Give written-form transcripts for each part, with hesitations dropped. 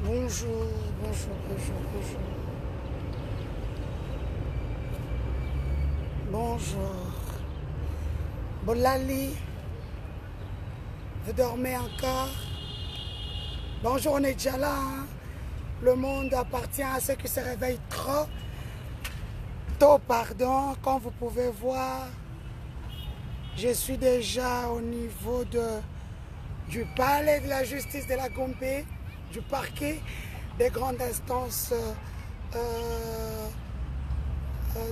Bonjour, bonjour, bonjour, bonjour. Bonjour. Bolali, vous dormez encore? Bonjour, on est déjà là. Hein? Le monde appartient à ceux qui se réveillent trop tôt, pardon. Comme vous pouvez voir, je suis déjà au niveau du palais de la justice de la Gombe, du parquet des grandes instances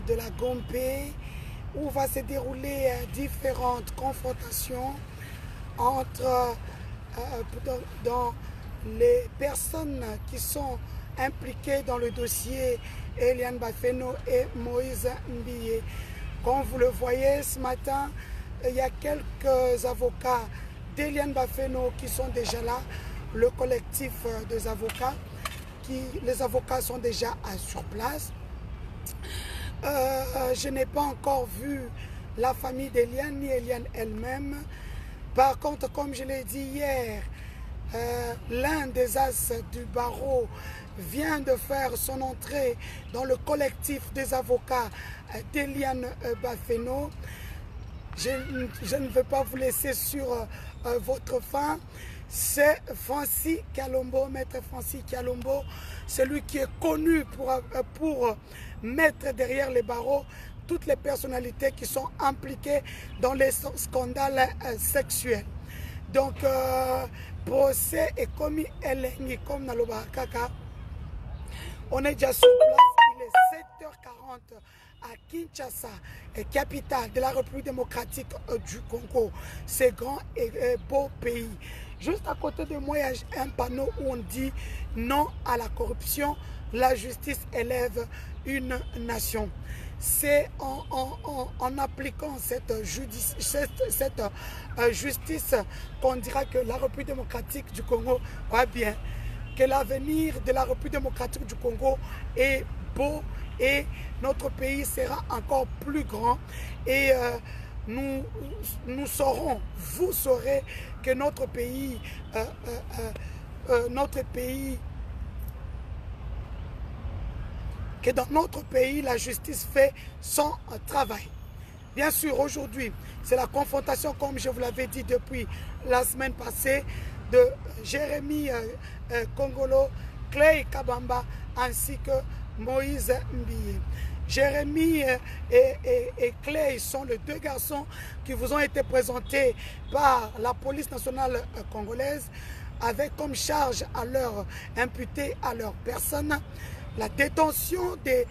de la Gombe, où va se dérouler différentes confrontations entre dans les personnes qui sont impliquées dans le dossier Eliane Bafeno et Moïse Mbiye. Comme vous le voyez ce matin, il y a quelques avocats d'Eliane Bafeno qui sont déjà là, le collectif des avocats, les avocats sont déjà sur place. Je n'ai pas encore vu la famille d'Eliane ni Eliane elle-même. Par contre, comme je l'ai dit hier, l'un des as du barreau vient de faire son entrée dans le collectif des avocats d'Eliane Bafeno. Je ne veux pas vous laisser sur votre faim. C'est Francis Kalombo, maître Francis Kalombo, celui qui est connu pour mettre derrière les barreaux toutes les personnalités qui sont impliquées dans les scandales sexuels. Donc, procès est commis Elengi comme dans le Kaka. On est déjà sur place, il est 7h40 à Kinshasa, capitale de la République démocratique du Congo, ce grand et beau pays. Juste à côté de moi, il y a un panneau où on dit non à la corruption, la justice élève une nation. C'est en appliquant cette justice qu'on dira que la République démocratique du Congo va bien, que l'avenir de la République démocratique du Congo est beau et notre pays sera encore plus grand et nous saurons, vous saurez que notre pays, que dans notre pays, la justice fait son travail. Bien sûr, aujourd'hui, c'est la confrontation, comme je vous l'avais dit depuis la semaine passée, de Jérémy Kongolo, Clay Kabamba, ainsi que Moïse Mbiye. Jérémy et Clay sont les deux garçons qui vous ont été présentés par la police nationale congolaise, avec comme charge à leur imputée à leur personne la détention des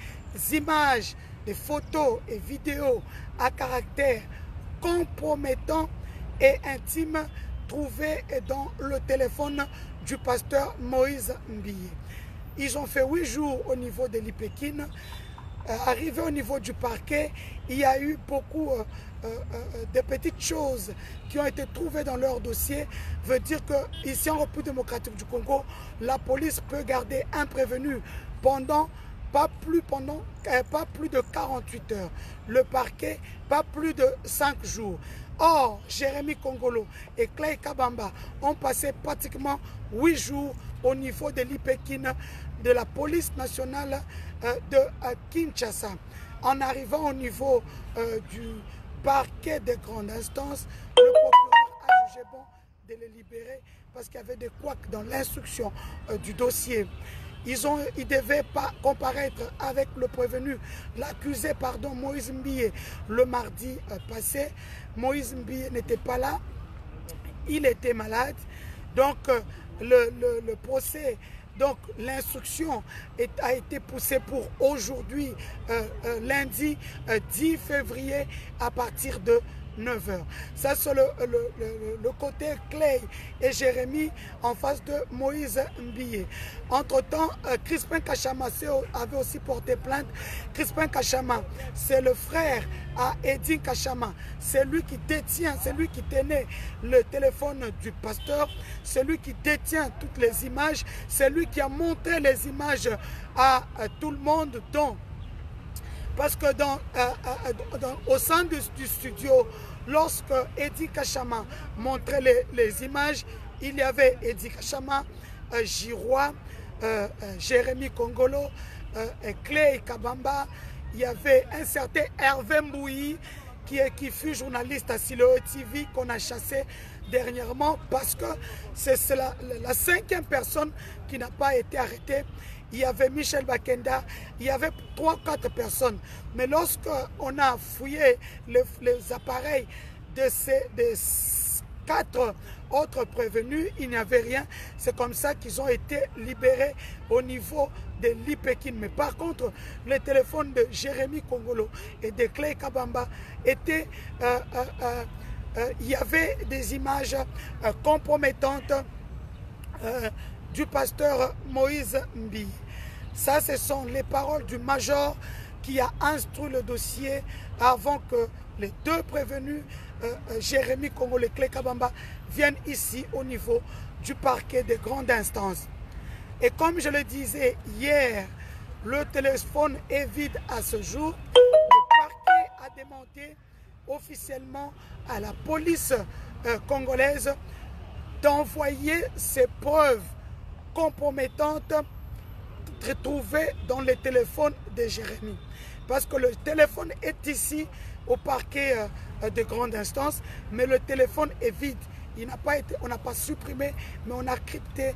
images, des photos et vidéos à caractère compromettant et intime trouvées dans le téléphone du pasteur Moïse Mbiye. Ils ont fait 8 jours au niveau de l'Ipekine. Arrivé au niveau du parquet, il y a eu beaucoup de petites choses qui ont été trouvées dans leur dossier. Veut dire que ici en République démocratique du Congo, la police peut garder un prévenu pendant pas plus de 48 heures. Le parquet, pas plus de 5 jours. Or, Jérémy Kongolo et Clay Kabamba ont passé pratiquement 8 jours au niveau de l'Ipekine de la police nationale de Kinshasa. En arrivant au niveau du parquet des grandes instances, le procureur a jugé bon de les libérer parce qu'il y avait des couacs dans l'instruction du dossier. Ils ne devaient pas comparaître avec le prévenu, l'accusé, pardon, Moïse Mbiye, le mardi passé. Moïse Mbiye n'était pas là, il était malade. Donc, le procès, donc l'instruction a été poussée pour aujourd'hui, lundi 10 février, à partir de 9h. Ça, c'est le côté Clay et Jérémy en face de Moïse Mbiye. Entre-temps, Crispin Kachama avait aussi porté plainte. Crispin Kachama, c'est le frère à Edin Kachama. C'est lui qui détient, c'est lui qui tenait le téléphone du pasteur. C'est lui qui détient toutes les images. C'est lui qui a montré les images à tout le monde. Donc, parce que au sein du studio, lorsque Eddy Kachama montrait les images, il y avait Eddy Kachama, Girois, Jérémy Kongolo, Clay Kabamba, il y avait un certain Hervé Mbouyi qui fut journaliste à Siloé TV qu'on a chassé dernièrement parce que c'est la 5e personne qui n'a pas été arrêtée. Il y avait Michel Bakenda, il y avait 3-4 personnes. Mais lorsqu'on a fouillé les appareils de ces 4 autres prévenus, il n'y avait rien. C'est comme ça qu'ils ont été libérés au niveau de l'Ipekin. Mais par contre, le téléphone de Jérémy Kongolo et de Clay Kabamba était... il y avait des images compromettantes du pasteur Moïse Mbi. Ça, ce sont les paroles du major qui a instruit le dossier avant que les 2 prévenus, Jérémy Kongolo et Clay Kabamba, viennent ici au niveau du parquet de grande instance. Et comme je le disais hier, le téléphone est vide à ce jour. Le parquet a demandé officiellement à la police congolaise d'envoyer ces preuves compromettantes retrouvées dans le téléphone de Jérémy. Parce que le téléphone est ici au parquet de grande instance, mais le téléphone est vide. On n'a pas supprimé, mais on a crypté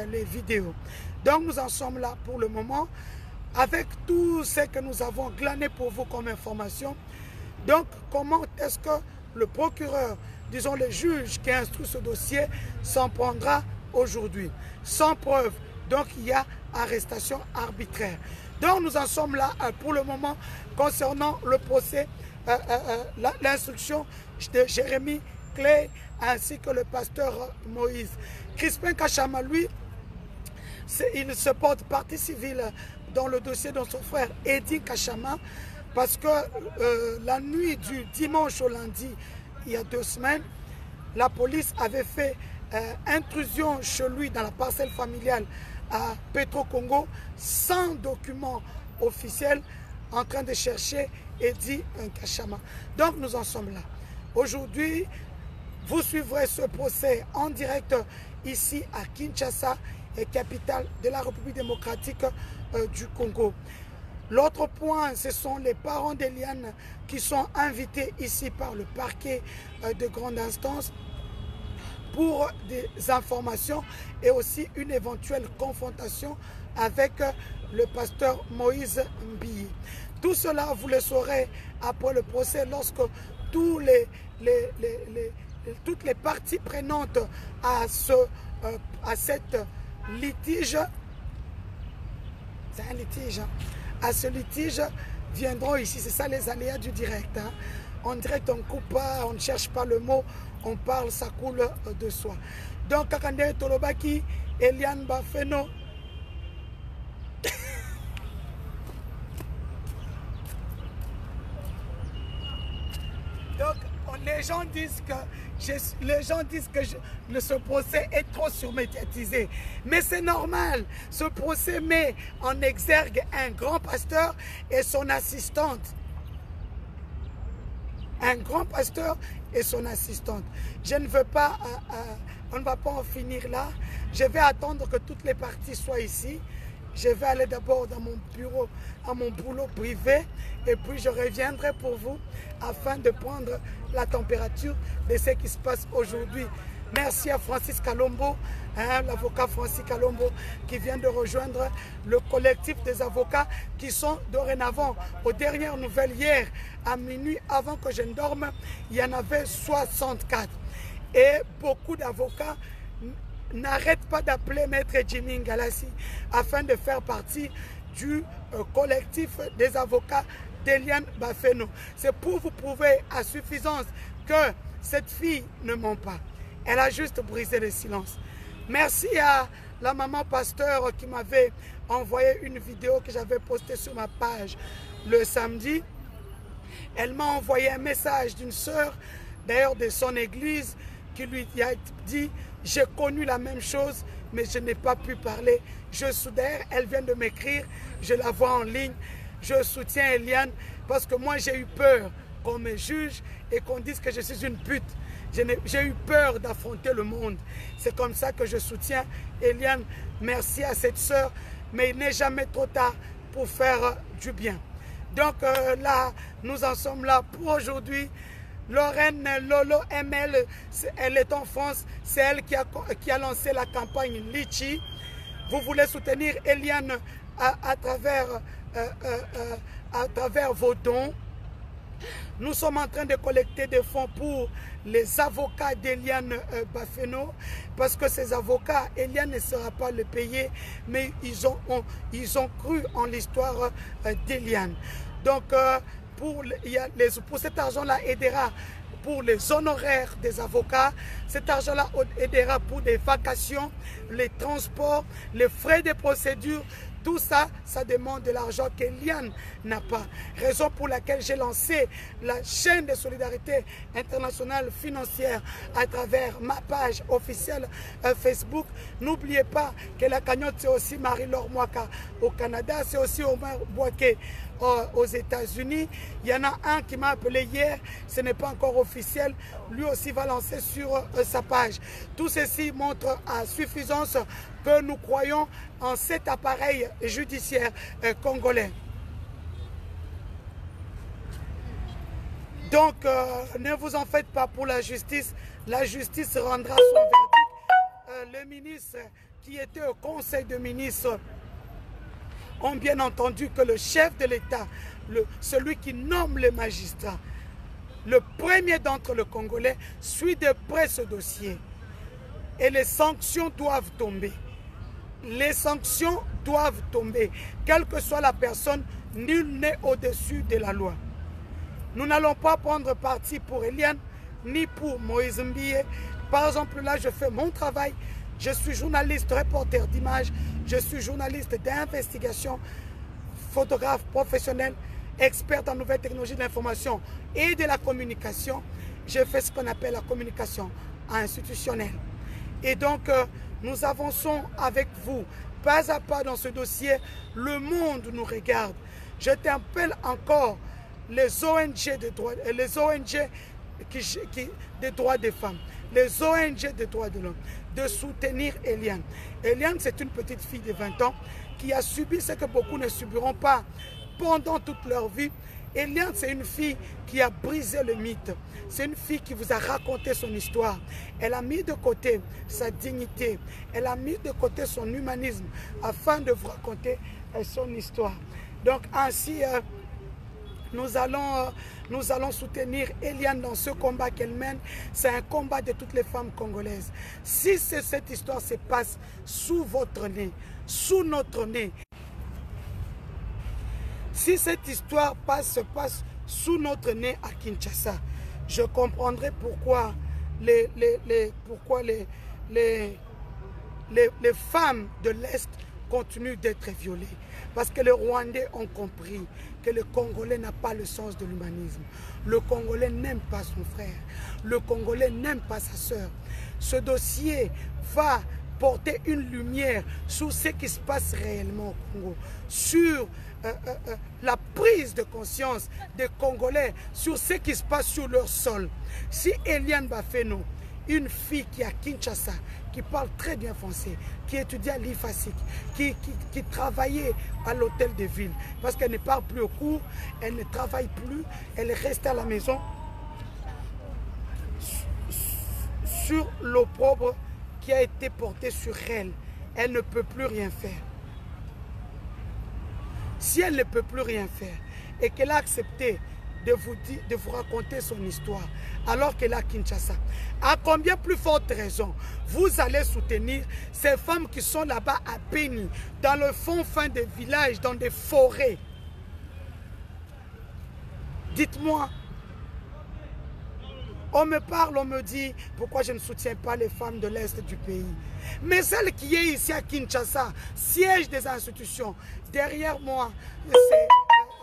les vidéos. Donc nous en sommes là pour le moment, avec tout ce que nous avons glané pour vous comme information. Donc comment est-ce que le procureur, disons le juge qui instruit ce dossier, s'en prendra aujourd'hui? Sans preuve, donc il y a arrestation arbitraire. Donc nous en sommes là pour le moment concernant le procès, l'instruction de Jérémy, Clay ainsi que le pasteur Moïse. Crispin Kachama, lui, il se porte partie civile dans le dossier de son frère Eddy Kachama parce que la nuit du dimanche au lundi, il y a 2 semaines, la police avait fait intrusion chez lui dans la parcelle familiale à Petro-Congo sans document officiel en train de chercher Eddy Kachama. Donc nous en sommes là. Aujourd'hui, vous suivrez ce procès en direct ici à Kinshasa, capitale de la République démocratique du Congo. L'autre point, ce sont les parents d'Eliane qui sont invités ici par le parquet de grande instance pour des informations et aussi une éventuelle confrontation avec le pasteur Moïse Mbi. Tout cela, vous le saurez après le procès lorsque toutes les parties prenantes à cette litige, c'est un litige, à ce litige viendront ici. C'est ça les aléas du direct. Hein. En direct, on ne coupe pas, on ne cherche pas le mot, on parle, ça coule de soi. Donc, Kakande Tolobaki, Eliane Bafeno. Donc, les gens disent que ce procès est trop surmédiatisé. Mais c'est normal. Ce procès met en exergue un grand pasteur et son assistante. Un grand pasteur et son assistante. Je ne veux pas, on ne va pas en finir là. Je vais attendre que toutes les parties soient ici. Je vais aller d'abord dans mon bureau, à mon boulot privé, et puis je reviendrai pour vous afin de prendre la température de ce qui se passe aujourd'hui. Merci à Francis Kalombo, hein, l'avocat Francis Kalombo, qui vient de rejoindre le collectif des avocats qui sont dorénavant, aux dernières nouvelles hier, à minuit, avant que je ne dorme, il y en avait 64. Et beaucoup d'avocats n'arrêtent pas d'appeler Maître Jimmy Ngalassi afin de faire partie du collectif des avocats d'Eliane Bafeno. C'est pour vous prouver à suffisance que cette fille ne ment pas. Elle a juste brisé le silence. Merci à la maman pasteur qui m'avait envoyé une vidéo que j'avais postée sur ma page le samedi. Elle m'a envoyé un message d'une sœur, d'ailleurs de son église, qui lui a dit « J'ai connu la même chose, mais je n'ai pas pu parler. » Je soudère, elle vient de m'écrire, je la vois en ligne. Je soutiens Eliane parce que moi j'ai eu peur qu'on me juge et qu'on dise que je suis une pute. J'ai eu peur d'affronter le monde. C'est comme ça que je soutiens Eliane. Merci à cette sœur, mais il n'est jamais trop tard pour faire du bien. Donc là, nous en sommes là pour aujourd'hui. Lorraine Lolo ML, elle est en France, c'est elle qui a lancé la campagne Litchi. Vous voulez soutenir Eliane à travers vos dons. Nous sommes en train de collecter des fonds pour les avocats d'Eliane Bafeno, parce que ces avocats, Eliane ne sera pas le payer, mais ils ont cru en l'histoire d'Eliane. Donc, pour cet argent-là aidera pour les honoraires des avocats. Cet argent-là aidera pour des vacations, les transports, les frais de procédure. Tout ça, ça demande de l'argent qu'Eliane n'a pas. Raison pour laquelle j'ai lancé la chaîne de solidarité internationale financière à travers ma page officielle Facebook. N'oubliez pas que la cagnotte, c'est aussi Marie-Laure Mwaka au Canada, c'est aussi Omar Boaké aux États-Unis. Il y en a un qui m'a appelé hier, ce n'est pas encore officiel, lui aussi va lancer sur sa page. Tout ceci montre à suffisance que nous croyons en cet appareil judiciaire congolais. Donc, ne vous en faites pas pour la justice rendra son verdict. Les ministres qui étaient au conseil de ministres ont bien entendu que le chef de l'État, celui qui nomme les magistrats, le premier d'entre les Congolais, suit de près ce dossier. Et les sanctions doivent tomber. Les sanctions doivent tomber. Quelle que soit la personne, nul n'est au-dessus de la loi. Nous n'allons pas prendre parti pour Eliane, ni pour Moïse Mbie. Par exemple, là, je fais mon travail. Je suis journaliste, reporter d'images. Je suis journaliste d'investigation, photographe professionnel, expert en nouvelles technologies de l'information et de la communication. Je fais ce qu'on appelle la communication institutionnelle. Et donc, nous avançons avec vous, pas à pas dans ce dossier. Le monde nous regarde. Je t'appelle encore les ONG des droits, les ONG des droits des femmes, les ONG des droits de l'homme, de soutenir Eliane. Eliane, c'est une petite fille de 20 ans qui a subi ce que beaucoup ne subiront pas pendant toute leur vie. Eliane, c'est une fille qui a brisé le mythe. C'est une fille qui vous a raconté son histoire. Elle a mis de côté sa dignité. Elle a mis de côté son humanisme afin de vous raconter son histoire. Donc ainsi, nous allons soutenir Eliane dans ce combat qu'elle mène. C'est un combat de toutes les femmes congolaises. Si cette histoire se passe sous votre nez, sous notre nez, si cette histoire se passe sous notre nez à Kinshasa, je comprendrai pourquoi les femmes de l'Est continuent d'être violées. Parce que les Rwandais ont compris que le Congolais n'a pas le sens de l'humanisme. Le Congolais n'aime pas son frère. Le Congolais n'aime pas sa sœur. Ce dossier va porter une lumière sur ce qui se passe réellement au Congo, sur la prise de conscience des Congolais, sur ce qui se passe sur leur sol. Si Eliane Bafeno, une fille qui est à Kinshasa, qui parle très bien français, qui étudie à l'IFASIC, qui travaillait à l'hôtel de ville, parce qu'elle ne part plus au cours, elle ne travaille plus, elle reste à la maison, sur l'opprobre qui a été porté sur elle, elle ne peut plus rien faire. Si elle ne peut plus rien faire et qu'elle a accepté de vous raconter son histoire alors qu'elle est à Kinshasa, à combien plus forte raison vous allez soutenir ces femmes qui sont là-bas à Beni, dans le fond des villages, dans des forêts? Dites-moi. On me parle, on me dit pourquoi je ne soutiens pas les femmes de l'Est du pays. Mais celle qui est ici à Kinshasa, siège des institutions, derrière moi, c'est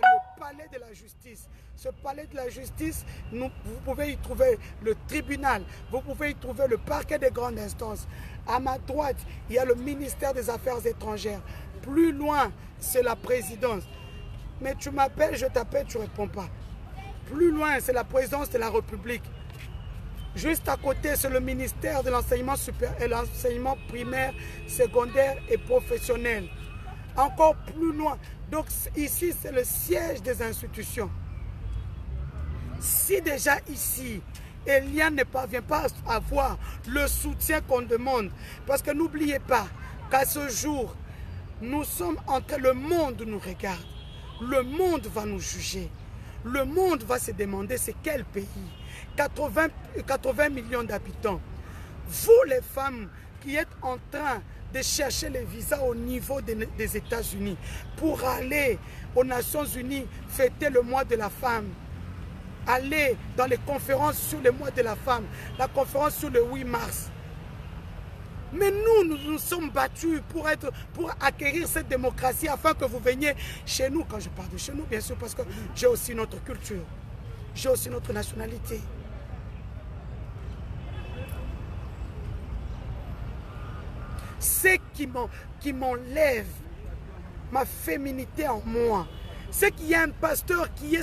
le palais de la justice. Ce palais de la justice, vous pouvez y trouver le tribunal, vous pouvez y trouver le parquet des grandes instances. À ma droite, il y a le ministère des Affaires étrangères. Plus loin, c'est la présidence. Mais tu m'appelles, je t'appelle, tu ne réponds pas. Plus loin, c'est la présidence de la République. Juste à côté, c'est le ministère de l'enseignement supérieur et l'enseignement primaire, secondaire et professionnel. Encore plus loin. Donc ici, c'est le siège des institutions. Si déjà ici, Eliane ne parvient pas à avoir le soutien qu'on demande, parce que n'oubliez pas qu'à ce jour, nous sommes en train, le monde nous regarde. Le monde va nous juger. Le monde va se demander c'est quel pays. 80 millions d'habitants. Vous les femmes qui êtes en train de chercher les visas au niveau des États-Unis pour aller aux Nations Unies fêter le mois de la femme, aller dans les conférences sur le mois de la femme, la conférence sur le 8 mars. Mais nous nous sommes battus pour acquérir cette démocratie afin que vous veniez chez nous. Quand je parle de chez nous, bien sûr, parce que j'ai aussi notre culture. J'ai aussi notre nationalité. Ce qui m'enlève ma féminité en moi, c'est qu'il y a un pasteur qui est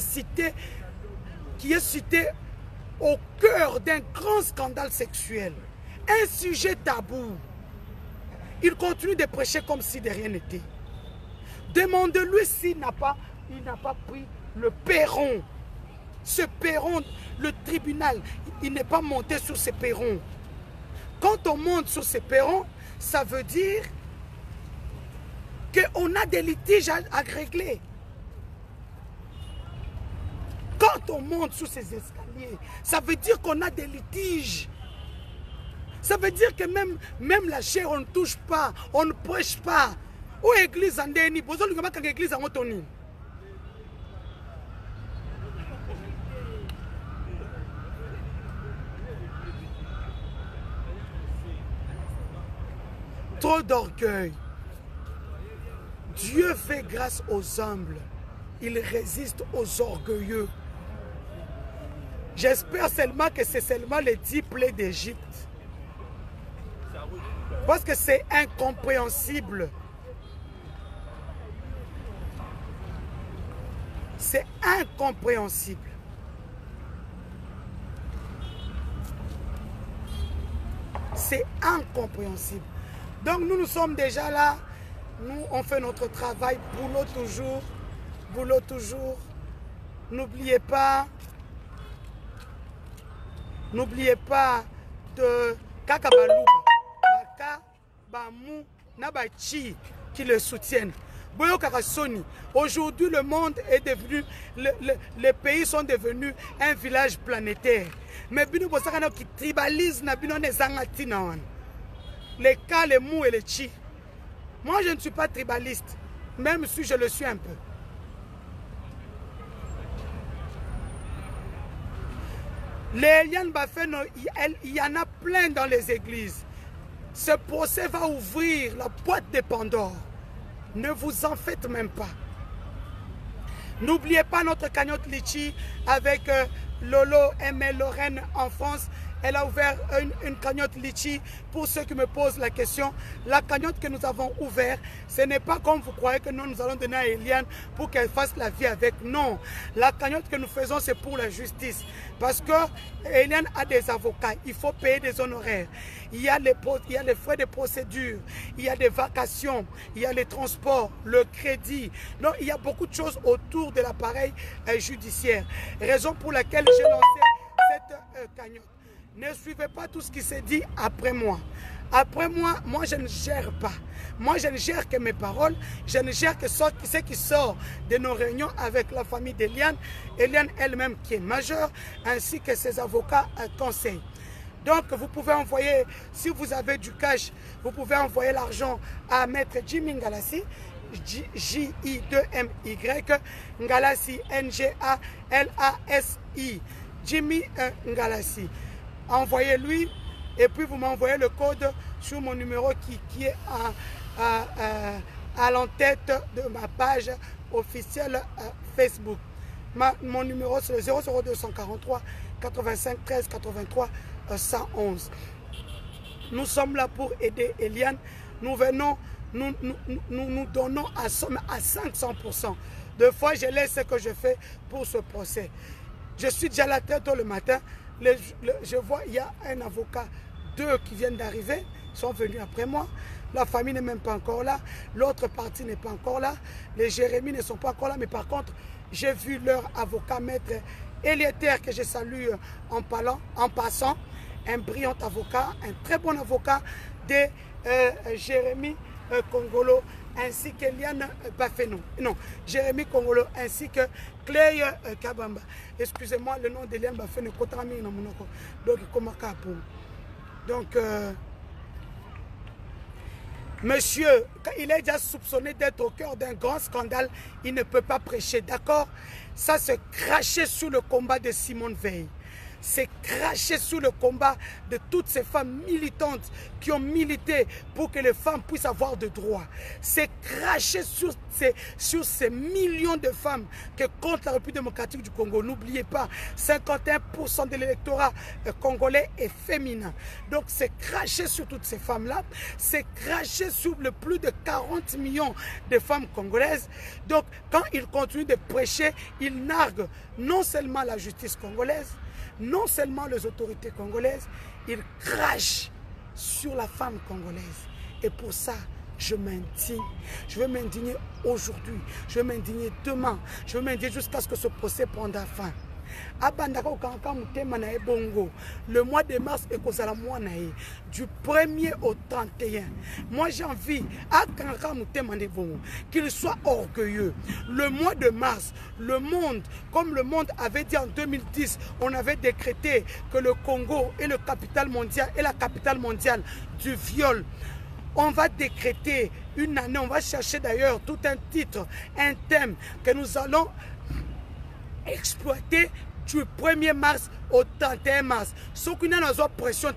cité au cœur d'un grand scandale sexuel. Un sujet tabou. Il continue de prêcher comme si de rien n'était. Demandez-lui s'il n'a pas pris le perron. Ce perron, le tribunal, il n'est pas monté sur ce perron. Quand on monte sur ce perron, ça veut dire qu'on a des litiges à régler. Quand on monte sur ces escaliers, ça veut dire qu'on a des litiges. Ça veut dire que même la chair, on ne touche pas, on ne prêche pas. Où église en déni, vous avez vu l'église en Otoni. Trop d'orgueil. Dieu fait grâce aux humbles. Il résiste aux orgueilleux. J'espère seulement que c'est seulement les 10 plaies d'Égypte. Parce que c'est incompréhensible. C'est incompréhensible. C'est incompréhensible. Donc nous sommes déjà là. Nous, on fait notre travail. Boulot toujours. Boulot toujours. N'oubliez pas. N'oubliez pas de Kakabalou. Bamou, Nabachi qui le soutiennent. Aujourd'hui, le monde est devenu, les pays sont devenus un village planétaire. Mais qui tribalisent les cas, les mous et les chi. Moi, je ne suis pas tribaliste, même si je le suis un peu. Les Eliane Bafeno, il y en a plein dans les églises. Ce procès va ouvrir la boîte de Pandore. Ne vous en faites même pas. N'oubliez pas notre cagnotte Litchi avec Lolo Aimé Lorraine en France. Elle a ouvert une cagnotte Litchi. Pour ceux qui me posent la question, la cagnotte que nous avons ouverte, ce n'est pas comme vous croyez que nous allons donner à Eliane pour qu'elle fasse la vie avec. Non, la cagnotte que nous faisons, c'est pour la justice. Parce que Eliane a des avocats, il faut payer des honoraires. Il y a les frais de procédure, il y a des vacations, il y a les transports, le crédit. Donc, il y a beaucoup de choses autour de l'appareil judiciaire. Raison pour laquelle j'ai lancé cette cagnotte. Ne suivez pas tout ce qui s'est dit après moi. Après moi, moi je ne gère pas. Moi je ne gère que mes paroles. Je ne gère que ce qui sort de nos réunions avec la famille d'Eliane. Eliane elle-même qui est majeure, ainsi que ses avocats conseillent. Donc vous pouvez envoyer, si vous avez du cash, vous pouvez envoyer l'argent à Maître Jimmy Ngalassi. J-I-2-M-Y Ngalassi, N-G-A-L-A-S-I. Jimmy Ngalassi. Envoyez-lui et puis vous m'envoyez le code sur mon numéro qui est à l'entête de ma page officielle Facebook. Mon numéro c'est le 00243 85 13 83 111. Nous sommes là pour aider Eliane. Nous venons, nous donnons à 500%. Deux fois, je laisse ce que je fais pour ce procès. Je suis déjà là très tôt le matin. je vois, il y a un avocat, 2 qui viennent d'arriver, sont venus après moi. La famille n'est même pas encore là. L'autre partie n'est pas encore là. Les Jérémy ne sont pas encore là. Mais par contre, j'ai vu leur avocat, maître Elieter, que je salue en passant. Un brillant avocat, un très bon avocat de Jérémy Kongolo ainsi qu'Eliane Bafeno. Non, Jérémy Kongolo ainsi que Clay Kabamba. Excusez-moi, le nom d'Eliane Bafeno. Donc, monsieur, il est déjà soupçonné d'être au cœur d'un grand scandale. Il ne peut pas prêcher, d'accord? Ça, c'est cracher sous le combat de Simone Veil. C'est cracher sous le combat de toutes ces femmes militantes qui ont milité pour que les femmes puissent avoir de droits. C'est cracher sur ces millions de femmes que contre la République démocratique du Congo. N'oubliez pas, 51% de l'électorat congolais est féminin. Donc c'est cracher sur toutes ces femmes-là. C'est cracher sur le plus de 40 millions de femmes congolaises. Donc quand ils continuent de prêcher, ils narguent non seulement la justice congolaise, non seulement les autorités congolaises, ils crachent sur la femme congolaise. Et pour ça, je m'indigne. Je vais m'indigner aujourd'hui. Je vais m'indigner demain. Je vais m'indigner jusqu'à ce que ce procès prenne fin. Le mois de mars est du 1er au 31. Moi j'ai envie qu'il soit orgueilleux. Le mois de mars, le monde, comme le monde avait dit en 2010, on avait décrété que le Congo est la capitale mondiale du viol. On va décréter une année, on va chercher d'ailleurs tout un titre, un thème que nous allons exploiter du 1er mars au 31 mars. Ce qui n'a pas pression,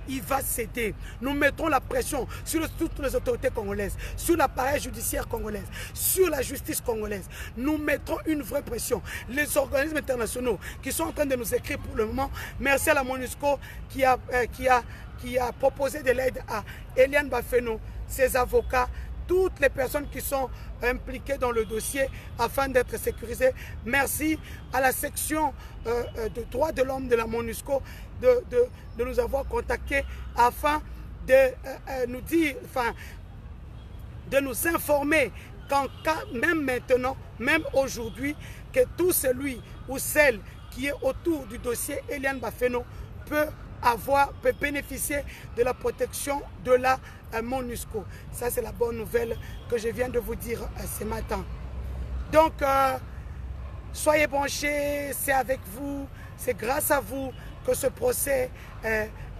il va céder. Nous mettrons la pression sur toutes les autorités congolaises, sur l'appareil judiciaire congolais, sur la justice congolaise. Nous mettrons une vraie pression. Les organismes internationaux qui sont en train de nous écrire pour le moment, merci à la MONUSCO qui a proposé de l'aide à Eliane Bafeno, ses avocats, toutes les personnes qui sont impliquées dans le dossier afin d'être sécurisées. Merci à la section de droits de l'homme de la MONUSCO de nous avoir contactés afin de nous dire, de nous informer qu'en cas, même maintenant, même aujourd'hui, que tout celui ou celle qui est autour du dossier Eliane Bafeno peut bénéficier de la protection de la MONUSCO. Ça, c'est la bonne nouvelle que je viens de vous dire ce matin. Donc, soyez branchés, c'est avec vous, c'est grâce à vous que ce procès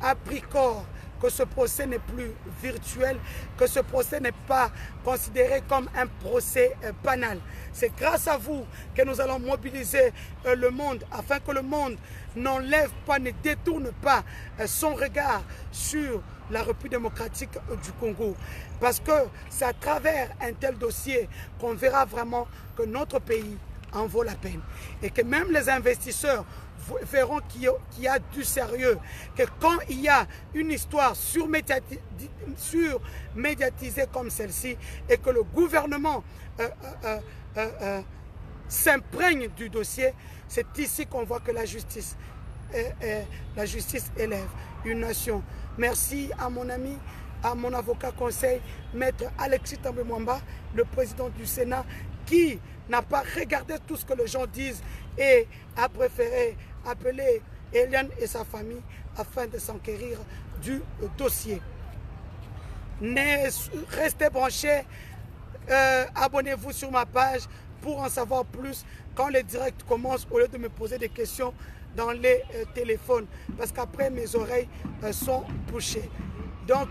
a pris corps, que ce procès n'est plus virtuel, que ce procès n'est pas considéré comme un procès banal. C'est grâce à vous que nous allons mobiliser le monde afin que le monde n'enlève pas, ne détourne pas son regard sur la République démocratique du Congo. Parce que c'est à travers un tel dossier qu'on verra vraiment que notre pays en vaut la peine. Et que même les investisseurs verront qu'il y a du sérieux. Que quand il y a une histoire surmédiatisée comme celle-ci et que le gouvernement s'imprègne du dossier, c'est ici qu'on voit que la justice élève une nation. Merci à mon ami, à mon avocat conseil, maître Alexis Tambwe Mwamba, le président du Sénat, qui n'a pas regardé tout ce que les gens disent et a préféré appeler Eliane et sa famille afin de s'enquérir du dossier. Restez branchés, abonnez-vous sur ma page pour en savoir plus quand les directs commencent, au lieu de me poser des questions dans les téléphones, parce qu'après mes oreilles sont bouchées. Donc,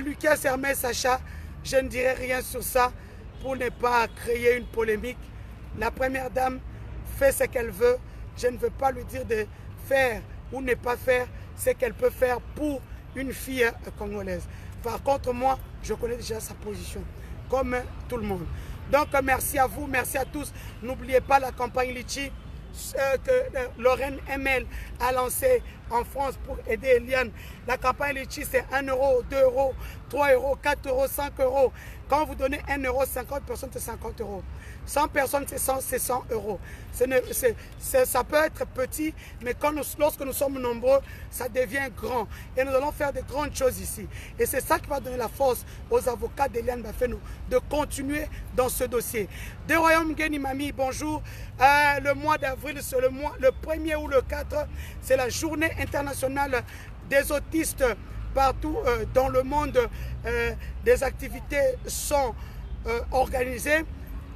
Lucas Hermès Sacha, je ne dirai rien sur ça pour ne pas créer une polémique. La première dame fait ce qu'elle veut. Je ne veux pas lui dire de faire ou ne pas faire ce qu'elle peut faire pour une fille congolaise. Par contre, moi, je connais déjà sa position, comme tout le monde. Donc, merci à vous, merci à tous. N'oubliez pas la campagne Litchi. Lorraine ML a lancé en France pour aider Eliane. La campagne Litchi, c'est 1 euro, 2 euros, 3 euros, 4 euros, 5 euros. Quand vous donnez 1 euro, 50 personnes, c'est 50 euros. 100 personnes, c'est 100 euros. Ça peut être petit, mais lorsque nous sommes nombreux, ça devient grand. Et nous allons faire de grandes choses ici. Et c'est ça qui va donner la force aux avocats d'Eliane Bafénou de continuer dans ce dossier. Des Royaumes Guéni Mami, bonjour. Le mois d'avril, c'est le 1er ou le 4, c'est la journée internationale des autistes. Partout dans le monde, des activités sont organisées.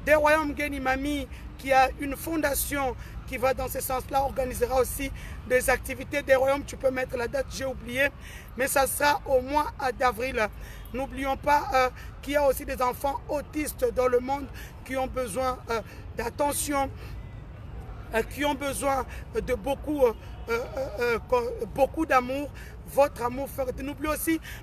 Des Royaumes Guéni Mami, qui a une fondation qui va dans ce sens-là, organisera aussi des activités. Des Royaumes, tu peux mettre la date, j'ai oublié, mais ça sera au mois d'avril. N'oublions pas qu'il y a aussi des enfants autistes dans le monde qui ont besoin d'attention, qui ont besoin de beaucoup d'amour. Votre amour ferait.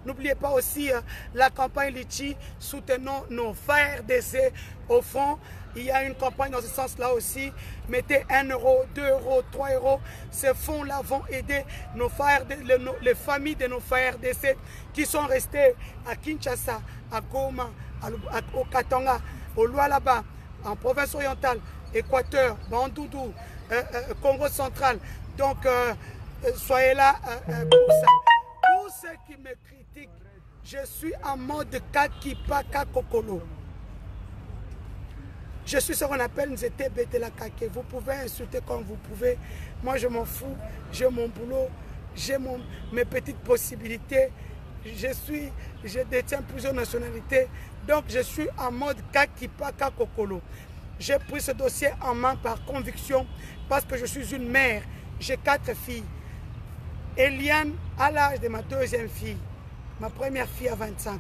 N'oubliez pas aussi la campagne Litchi, soutenons nos frères d'essai au fond. Il y a une campagne dans ce sens-là aussi. Mettez 1 euro, 2 euros, 3 euros. Ces fonds-là vont aider nos frères, les familles de nos frères d'essai qui sont restés à Kinshasa, à Goma, au Katanga, au Lualaba, en province orientale, Équateur, Bandoudou, Congo central. Donc, soyez là pour ça. Pour ceux qui me critiquent, je suis en mode Kakipaka Kokolo. Je suis ce qu'on appelle Nzete Betela Kake. Vous pouvez insulter comme vous pouvez. Moi, je m'en fous. J'ai mon boulot. J'ai mes petites possibilités. Je détiens plusieurs nationalités. Donc, je suis en mode Kakipaka Kokolo. J'ai pris ce dossier en main par conviction parce que je suis une mère. J'ai 4 filles. Eliane, à l'âge de ma 2e fille, ma première fille a 25 ans.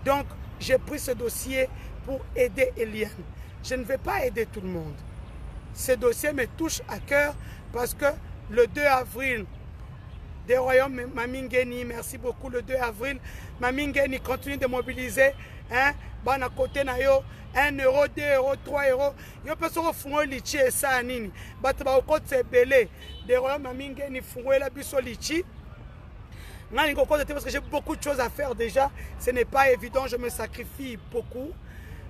Donc, j'ai pris ce dossier pour aider Eliane. Je ne vais pas aider tout le monde. Ce dossier me touche à cœur parce que le 2 avril, des Royaumes Mamingeni, merci beaucoup, le 2 avril, Mamingeni continue de mobiliser, hein, bon à côté na yo, 1 euro, 2 euros, 3 euros. Yo peux se refunger Litchi et ça nini. Batba au côté belé. Des Royaumes Mamingeni funger la biso Litchi. Parce que j'ai beaucoup de choses à faire déjà. Ce n'est pas évident, je me sacrifie beaucoup.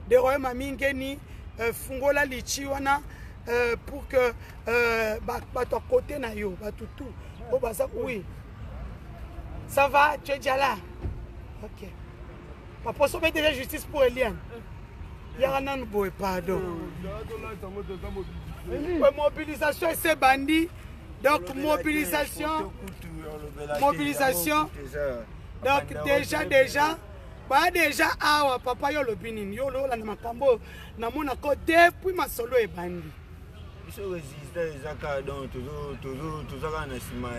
Des Royaumes Mamingeni funger la Litchi wana pour que bato à côté na yo, bato tout. Oh bah ça oui. Ça va, tu es déjà là. Ok. Papa, on met déjà justice pour Eliane. Il y a un boy, pardon. Mobilisation et c'est bandit. Donc mobilisation. Donc déjà. Bah déjà awa papa yo lobinin yo lo la makambo na mona ko depuis ma solo e bandi. Je résiste à donc toujours na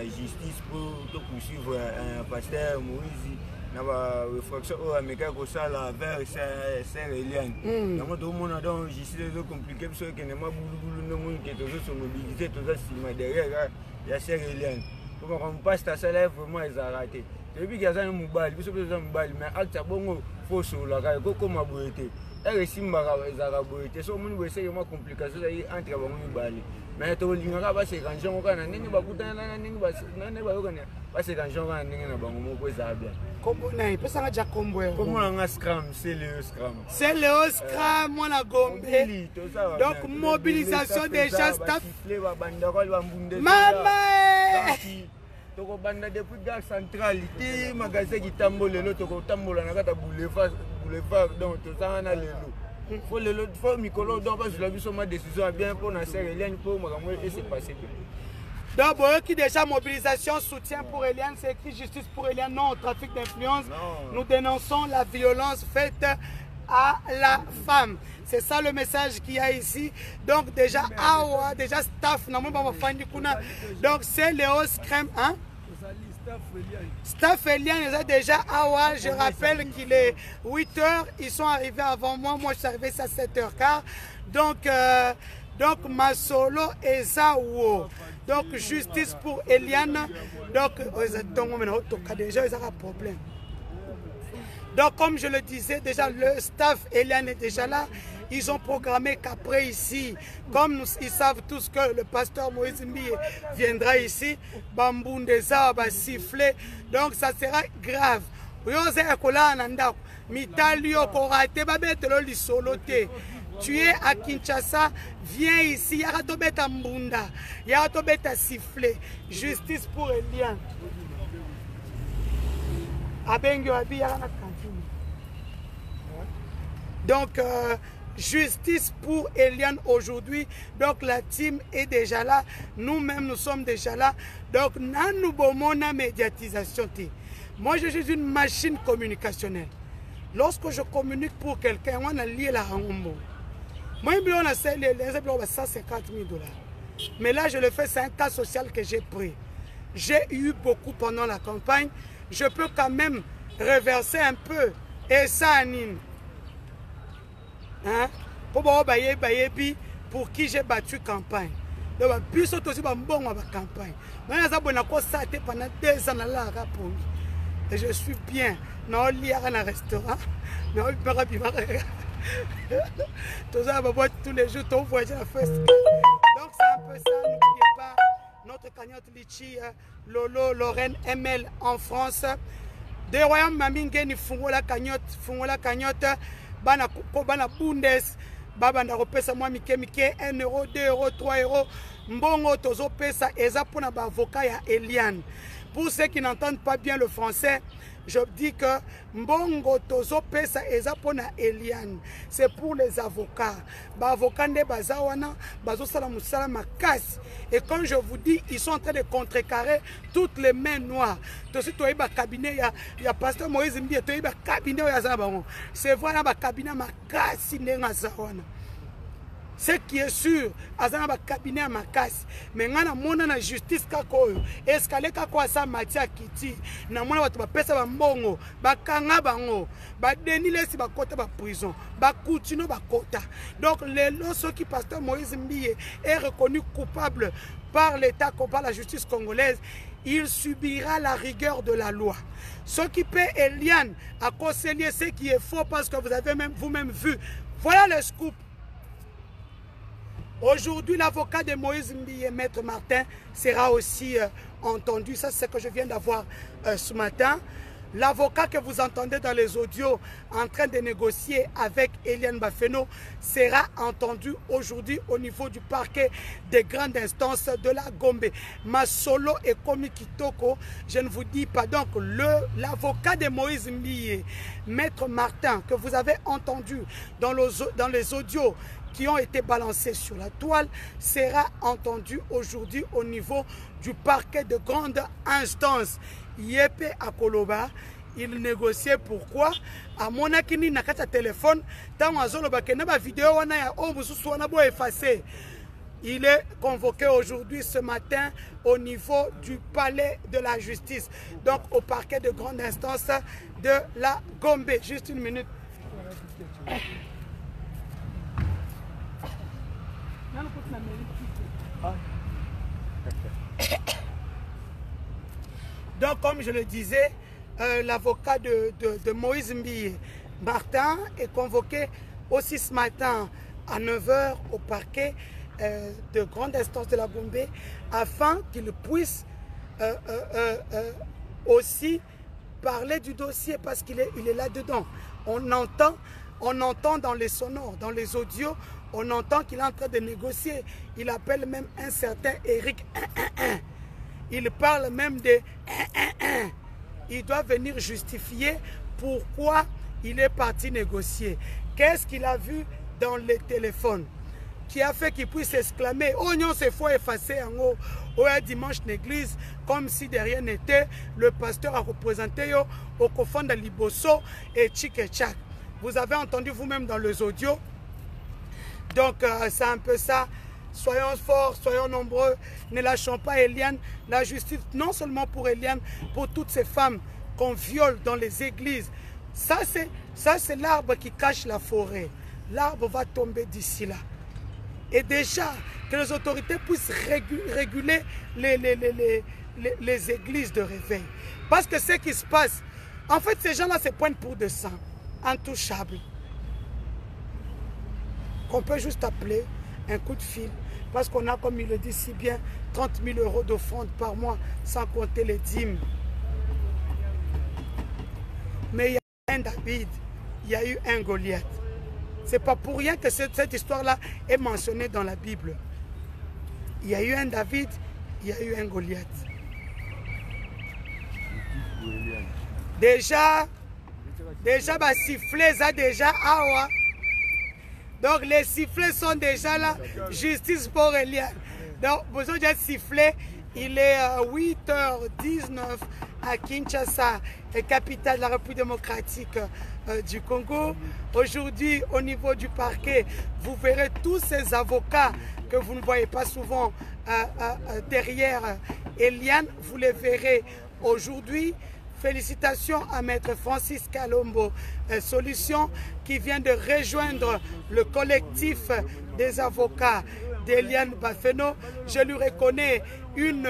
justice pour te poursuivre un pasteur Moïse. Na ba réfraction au américain ko ça la vers c'est Eliane. Na mo to mona donc justice est compliqué parce que ne ma boulou no monde qui toujours se mobiliser toujours si derrière il y a c'est Eliane. Pour qu'on passe ta salaire vraiment ils ont raté. Depuis qu'il y a un mobile, vous savez un mobile mais acte bon faut sur la comme ma boîte. Elle simba les araboité so mun we c'est moi complication entre ba mobile. Mais to linga ba c'est quand j'on kana nini ba kutana nini ba nani ba yokana ba c'est quand j'on kana nini na bango mo ko za bien. Kombo na pesa nga jakombo. Comment nga scrum, c'est le scrum. C'est le scrum mon a gombe. Donc mobilisation déjà staff. Maman toko banda depuis gare centrale ti magasin qui tambole lo toko tambola na kata boulevard donc to ça na lelo faut lelo faut mikolo donc parce que la biso ma décision bien pour na serre Eliane pour makambo et c'est passé. Donc qui déjà mobilisation soutien pour Eliane, c'est écrit justice pour Eliane, non au trafic d'influence. Nous dénonçons la violence faite à la femme. C'est ça le message qu'il y a ici. Donc déjà awa déjà staff na mo ba fandi kuna. Donc c'est Léo Screm hein. Staff Eliane est déjà awa, je rappelle qu'il est 8h, ils sont arrivés avant moi, moi je suis arrivé à 7h15. Donc ma solo est Zawo. Donc justice pour Eliane. Donc déjà ils ont un problème. Donc, comme je le disais, déjà, le staff Eliane est déjà là. Ils ont programmé qu'après ici, comme ils savent tous que le pasteur Moïse Mbiye viendra ici, Bambundeza va siffler. Donc, ça sera grave. Tu es à Kinshasa, viens ici, Yaratobeta Mbunda, Yaratobeta siffler. Justice pour Eliane. Donc, justice pour Eliane aujourd'hui. Donc, la team est déjà là. Nous-mêmes, nous sommes déjà là. Donc, nous avons une médiatisation. Moi, je suis une machine communicationnelle. Lorsque je communique pour quelqu'un, on a lié la Rangombo. Moi, on a 150 000 $. Mais là, je le fais, c'est un cas social que j'ai pris. J'ai eu beaucoup pendant la campagne. Je peux quand même reverser un peu. Et ça anime. Hein? Pour qui j'ai battu campagne. Donc, plus aussi, bon campagne. Moi, j'ai pendant 2 ans là. Et je suis bien. Non, il y a un restaurant. Non, il y a tous les jours, ton voyage à la fête. Donc, c'est un peu ça. N'oubliez pas notre cagnotte Litchi, Lolo, Lorraine, ML en France. Des royaumes, Mamingeni, Fungola cagnotte, Bana Bundes, Babanda Ropesa, moi, Mike, 1 €, 2 €, 3 €. Mbongo, Tozo Pesa, Eza pour na avocat ya Eliane. Pour ceux qui n'entendent pas bien le français, je dis que Mbongo Tozo Pesa Eza pona Eliane. C'est pour les avocats. Avocats de Bazawana, Bazo Salamusala Makas. Et quand je vous dis, ils sont en train de contrecarrer toutes les mains noires. Aussi, tu as un cabinet, il y a pasteur Moïse Mbiye, tu as un cabinet, c'est voilà un cabinet Makas. Ce qui est sûr, azana ba cabinet à Makasi, mais ngana mona na justice kakoyo, escalé kako asa matia kiti, na mona watu ba pesa ba mbongo, ba kanga bango, ba denile si ba kota ba prison, ba kutino ba kota. Donc les ceux qui pasteur Moïse Mbiye est reconnu coupable par l'État, par la justice congolaise, il subira la rigueur de la loi. Ce qui paie Eliane à conseiller ce qui est faux parce que vous avez même vous-même vu. Voilà le scoop. Aujourd'hui, l'avocat de Moïse Mbiye, Maître Martin, sera aussi entendu. Ça, c'est ce que je viens d'avoir ce matin. L'avocat que vous entendez dans les audios en train de négocier avec Eliane Bafeno sera entendu aujourd'hui au niveau du parquet des grandes instances de la Gombe. Masolo et Komi Kitoko, je ne vous dis pas. Donc, l'avocat de Moïse Mbiye, Maître Martin, que vous avez entendu dans les audios qui ont été balancés sur la toile, sera entendu aujourd'hui au niveau du parquet de grande instance. Yepe Akoloba, il négociait pourquoi à mon akini na kata téléphone, tant azoloba ke na ba vidéo wana ya obususu wana bo effacer. Il est convoqué aujourd'hui, ce matin, au niveau du palais de la justice, donc au parquet de grande instance de la Gombe. Juste une minute. Donc, comme je le disais, l'avocat de Moïse Mbiye, Martin, est convoqué aussi ce matin à 9 h au parquet de grande instance de la Gombe afin qu'il puisse aussi parler du dossier parce qu'il est là-dedans. On entend dans les sonores, dans les audios, on entend qu'il est en train de négocier. Il appelle même un certain Eric. Il parle même de... Il doit venir justifier pourquoi il est parti négocier. Qu'est-ce qu'il a vu dans les téléphones qui a fait qu'il puisse exclamer « Oh non, c'est faux, effacer en haut. Oh, dimanche l'église, comme si de rien n'était. Le pasteur a représenté au Kofan de Liboso et Tchik-Tchak. » Vous avez entendu vous-même dans les audios. Donc, c'est un peu ça. Soyons forts, soyons nombreux. Ne lâchons pas Eliane. La justice, non seulement pour Eliane, pour toutes ces femmes qu'on viole dans les églises. Ça, c'est l'arbre qui cache la forêt. L'arbre va tomber d'ici là. Et déjà, que les autorités puissent réguler les églises de réveil. Parce que ce qui se passe En fait, ces gens-là se pointent pour de sang, intouchables. Qu'on peut juste appeler un coup de fil. Parce qu'on a, comme il le dit si bien, 30 000 € d'offrande par mois, sans compter les dîmes. Mais il y a un David, il y a eu un Goliath. C'est pas pour rien que cette histoire-là est mentionnée dans la Bible. Il y a eu un David, il y a eu un Goliath. Déjà, bah, sifflets, ça déjà, ah ouais. Donc les sifflets sont déjà là. Justice pour Eliane. Donc, vous avez déjà sifflé. Il est 8h19 à Kinshasa, capitale de la République démocratique du Congo. Aujourd'hui, au niveau du parquet, vous verrez tous ces avocats que vous ne voyez pas souvent derrière Eliane. Vous les verrez aujourd'hui. Félicitations à Maître Francis Kalombo Solution qui vient de rejoindre le collectif des avocats d'Eliane Bafeno. Je lui reconnais une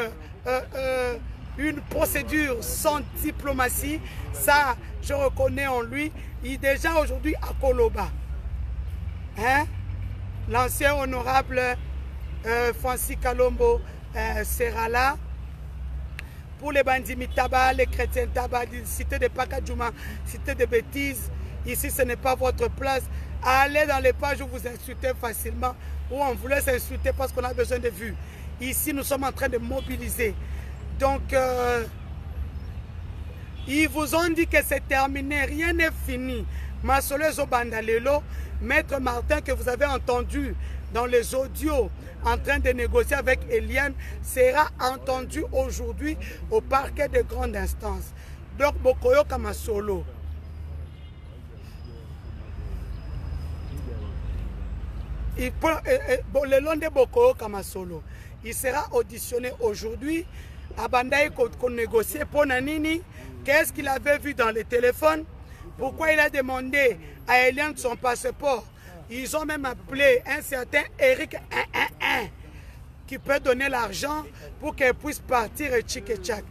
procédure sans diplomatie. Ça, je reconnais en lui. Il est déjà aujourd'hui à Koloba. Hein? L'ancien honorable Francis Kalombo sera là. Pour les bandits Mitaba, les chrétiens Taba, cité de Pakadjouma, cité de bêtises, ici ce n'est pas votre place. Allez dans les pages où vous insultez facilement, où on vous laisse insulter parce qu'on a besoin de vues. Ici nous sommes en train de mobiliser. Donc, ils vous ont dit que c'est terminé, rien n'est fini. Masolezo Bandalelo, Maître Martin que vous avez entendu dans les audios en train de négocier avec Eliane sera entendu aujourd'hui au parquet de grande instance. Donc, Bokoyo Kamasolo. Le long de Bokoyo Kamasolo, il sera auditionné aujourd'hui. Abandaï qu'on négocie pour Nanini. Qu'est-ce qu'il avait vu dans le téléphone? Pourquoi il a demandé à Eliane son passeport? Ils ont même appelé un certain Eric 111 qui peut donner l'argent pour qu'elle puisse partir et tchik-tchak.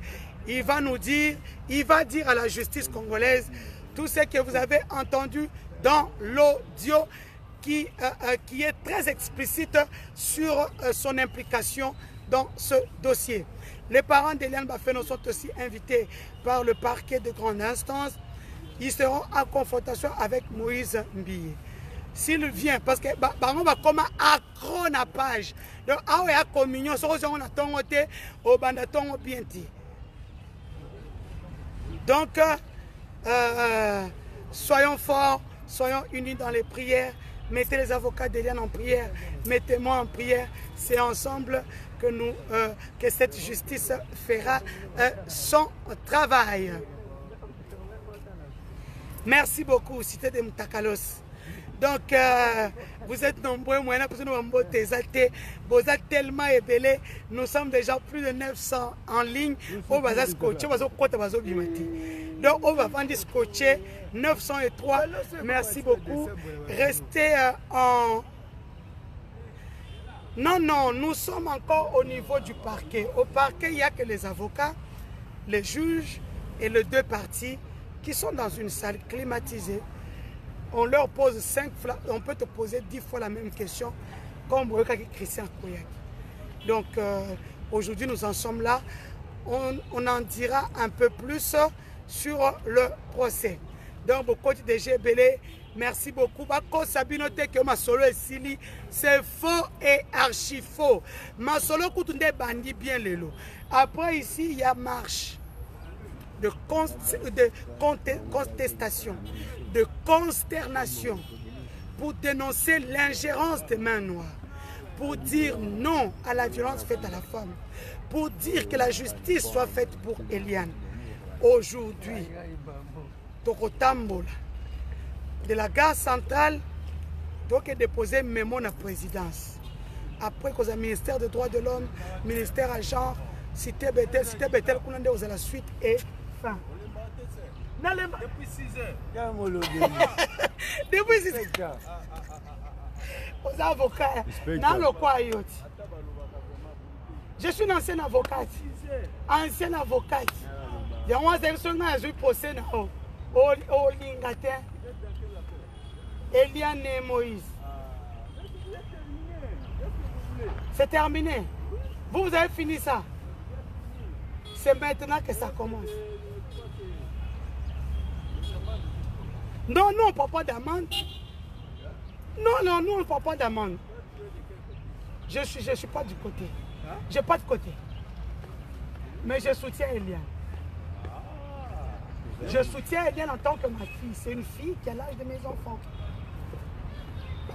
Il va nous dire, il va dire à la justice congolaise tout ce que vous avez entendu dans l'audio qui est très explicite sur son implication dans ce dossier. Les parents d'Eliane Bafeno sont aussi invités par le parquet de grande instance. Ils seront en confrontation avec Moïse Mbiye. S'il vient, parce que on va comme accro na page. Donc, ah ouais, à communion, on a ton côté, au bandaton au bienti. Donc, soyons forts, soyons unis dans les prières. Mettez les avocats d'Eliane en prière, mettez-moi en prière. C'est ensemble que que cette justice fera son travail. Merci beaucoup, Cité de Moutakalos. Donc, vous êtes nombreux, moi, vous êtes tellement ébélés. Nous sommes déjà plus de 900 en ligne. On va scotcher, donc, on va vendre scotcher 903. Merci beaucoup. Restez en... Non, nous sommes encore au niveau du parquet. Au parquet, il n'y a que les avocats, les juges et les deux parties qui sont dans une salle climatisée. On leur pose 5 fois, on peut te poser 10 fois la même question, comme Christian Kouyaki. Donc, aujourd'hui, nous en sommes là. On en dira un peu plus sur le procès. Donc, beaucoup de GBL, merci beaucoup. C'est faux et archi faux. Masolo Koutunde bandit bien les lots. Après, ici, il y a marche de contestation, de consternation pour dénoncer l'ingérence des mains noires, pour dire non à la violence faite à la femme, pour dire que la justice soit faite pour Eliane. Aujourd'hui, Tokotambola, de la gare centrale, doit déposer mémo à la présidence. Après que le ministère des droits de l'homme, ministère à genre, cité Bethel, qu'on a dit à la suite et fin. Depuis 6 heures. Depuis 6 heures. Aux avocats, dans le quoi je suis une ancienne avocate. Ancienne avocate. Il y a un procès. Olingate. Eliane et Moïse. C'est terminé. Vous avez fini ça. C'est maintenant que ça commence. Non, non, on ne parle pas d'amende. Non, non, non, on ne parle pas d'amende. Je suis pas du côté. Je n'ai pas de côté. Mais je soutiens Eliane. Je soutiens Eliane en tant que ma fille. C'est une fille qui a l'âge de mes enfants.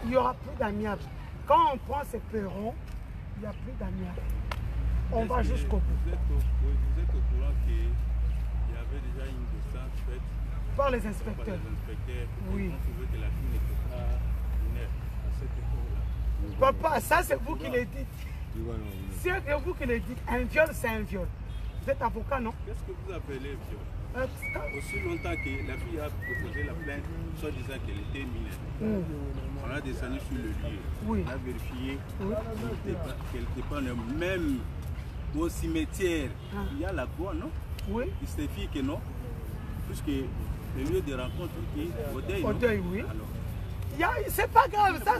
Il n'y aura plus d'amiable. Quand on prend ces perrons, il n'y a plus d'amiable. On va jusqu'au bout. Vous êtes au courant qu'il y avait déjà une descente faite par les inspecteurs. Oui. On trouvait que la fille n'était pas mineure à cette époque-là. Papa, ça c'est vous qui le dites. C'est vous qui le dites. Un viol, c'est un viol. Vous êtes avocat, non? Qu'est-ce que vous appelez viol? Aussi longtemps que la fille a déposé la plainte, soit disant qu'elle était mineure. On a descendu sur le lieu. Oui. On a vérifié qu'elle n'était pas même au cimetière. Il y a la croix, non? Oui. Il suffit que non. Puisque le lieu de rencontre est au deuil. Au deuil, oui. C'est pas grave, ça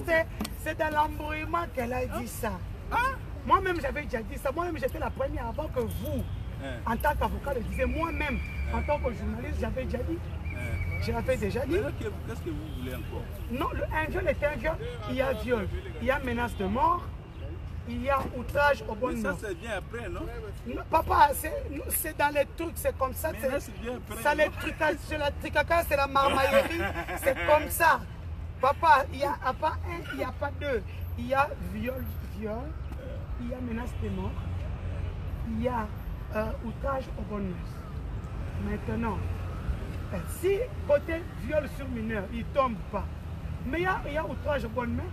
c'est dans l'embrouillement qu'elle a dit ça. Moi-même j'avais déjà dit ça. Moi-même j'étais la première avant que vous, en tant qu'avocat, le disiez. Moi-même, en tant que journaliste, j'avais déjà dit. Je l'avais déjà dit. Qu'est-ce que vous voulez encore? Non, un viol est un viol. Il y a viol, il y a menace de mort, il y a outrage aux bonnes mœurs. Mais ça, c'est bien après, non? Non, papa, c'est dans les trucs, c'est comme ça. Mais là, c'est bien après. Ça, les trucs, c'est la tricaca, c'est la marmaillerie, c'est comme ça. Papa, il n'y a pas un, il n'y a pas deux. Il y a viol, il y a menace de mort, il y a outrage aux bonnes mœurs. Maintenant, si côté viol sur mineur, il ne tombe pas, mais il y a outrage aux bonnes mœurs.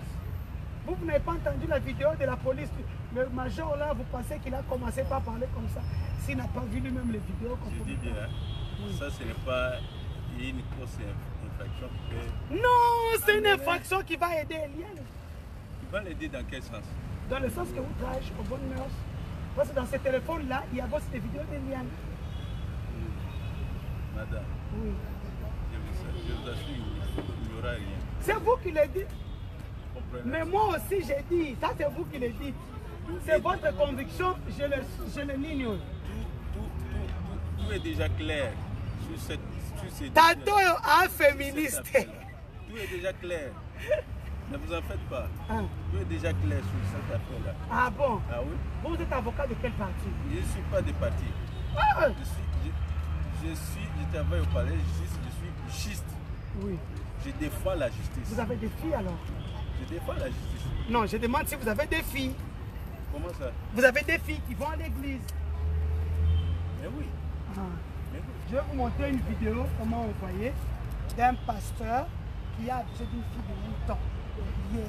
Vous n'avez pas entendu la vidéo de la police, le major là, vous pensez qu'il a commencé par parler comme ça, s'il n'a pas vu lui-même les vidéos. Je dis bien, ça ce n'est pas une grosse infraction. Non, c'est une infraction qui va aider Eliane. Qui va l'aider dans quel sens? Dans le sens que outrage aux bonnes mœurs. Parce que dans ce téléphone-là, il y a aussi des vidéos d'Eliane. Madame, oui. Je vous assure, il n'y aura rien. C'est vous qui le dites. Mais moi aussi j'ai dit, ça c'est vous qui le dites. C'est votre conviction, je le l'ignore. Tout est déjà clair sur cette Tantôt un féministe. Tout est déjà clair. Ne vous en faites pas. Tout est déjà clair sur cette affaire-là. Ah bon? Ah oui? Vous êtes avocat de quel parti? Je ne suis pas de parti. Je travaille au palais, je suis juste. Oui. Je défends la justice. Vous avez des filles alors? Je défends la justice. Non, je demande si vous avez des filles. Comment ça? Vous avez des filles qui vont à l'église. Mais oui. Mais oui. Je vais vous montrer une vidéo, comment vous voyez, d'un pasteur qui a abusé d'une fille de 8 ans hier.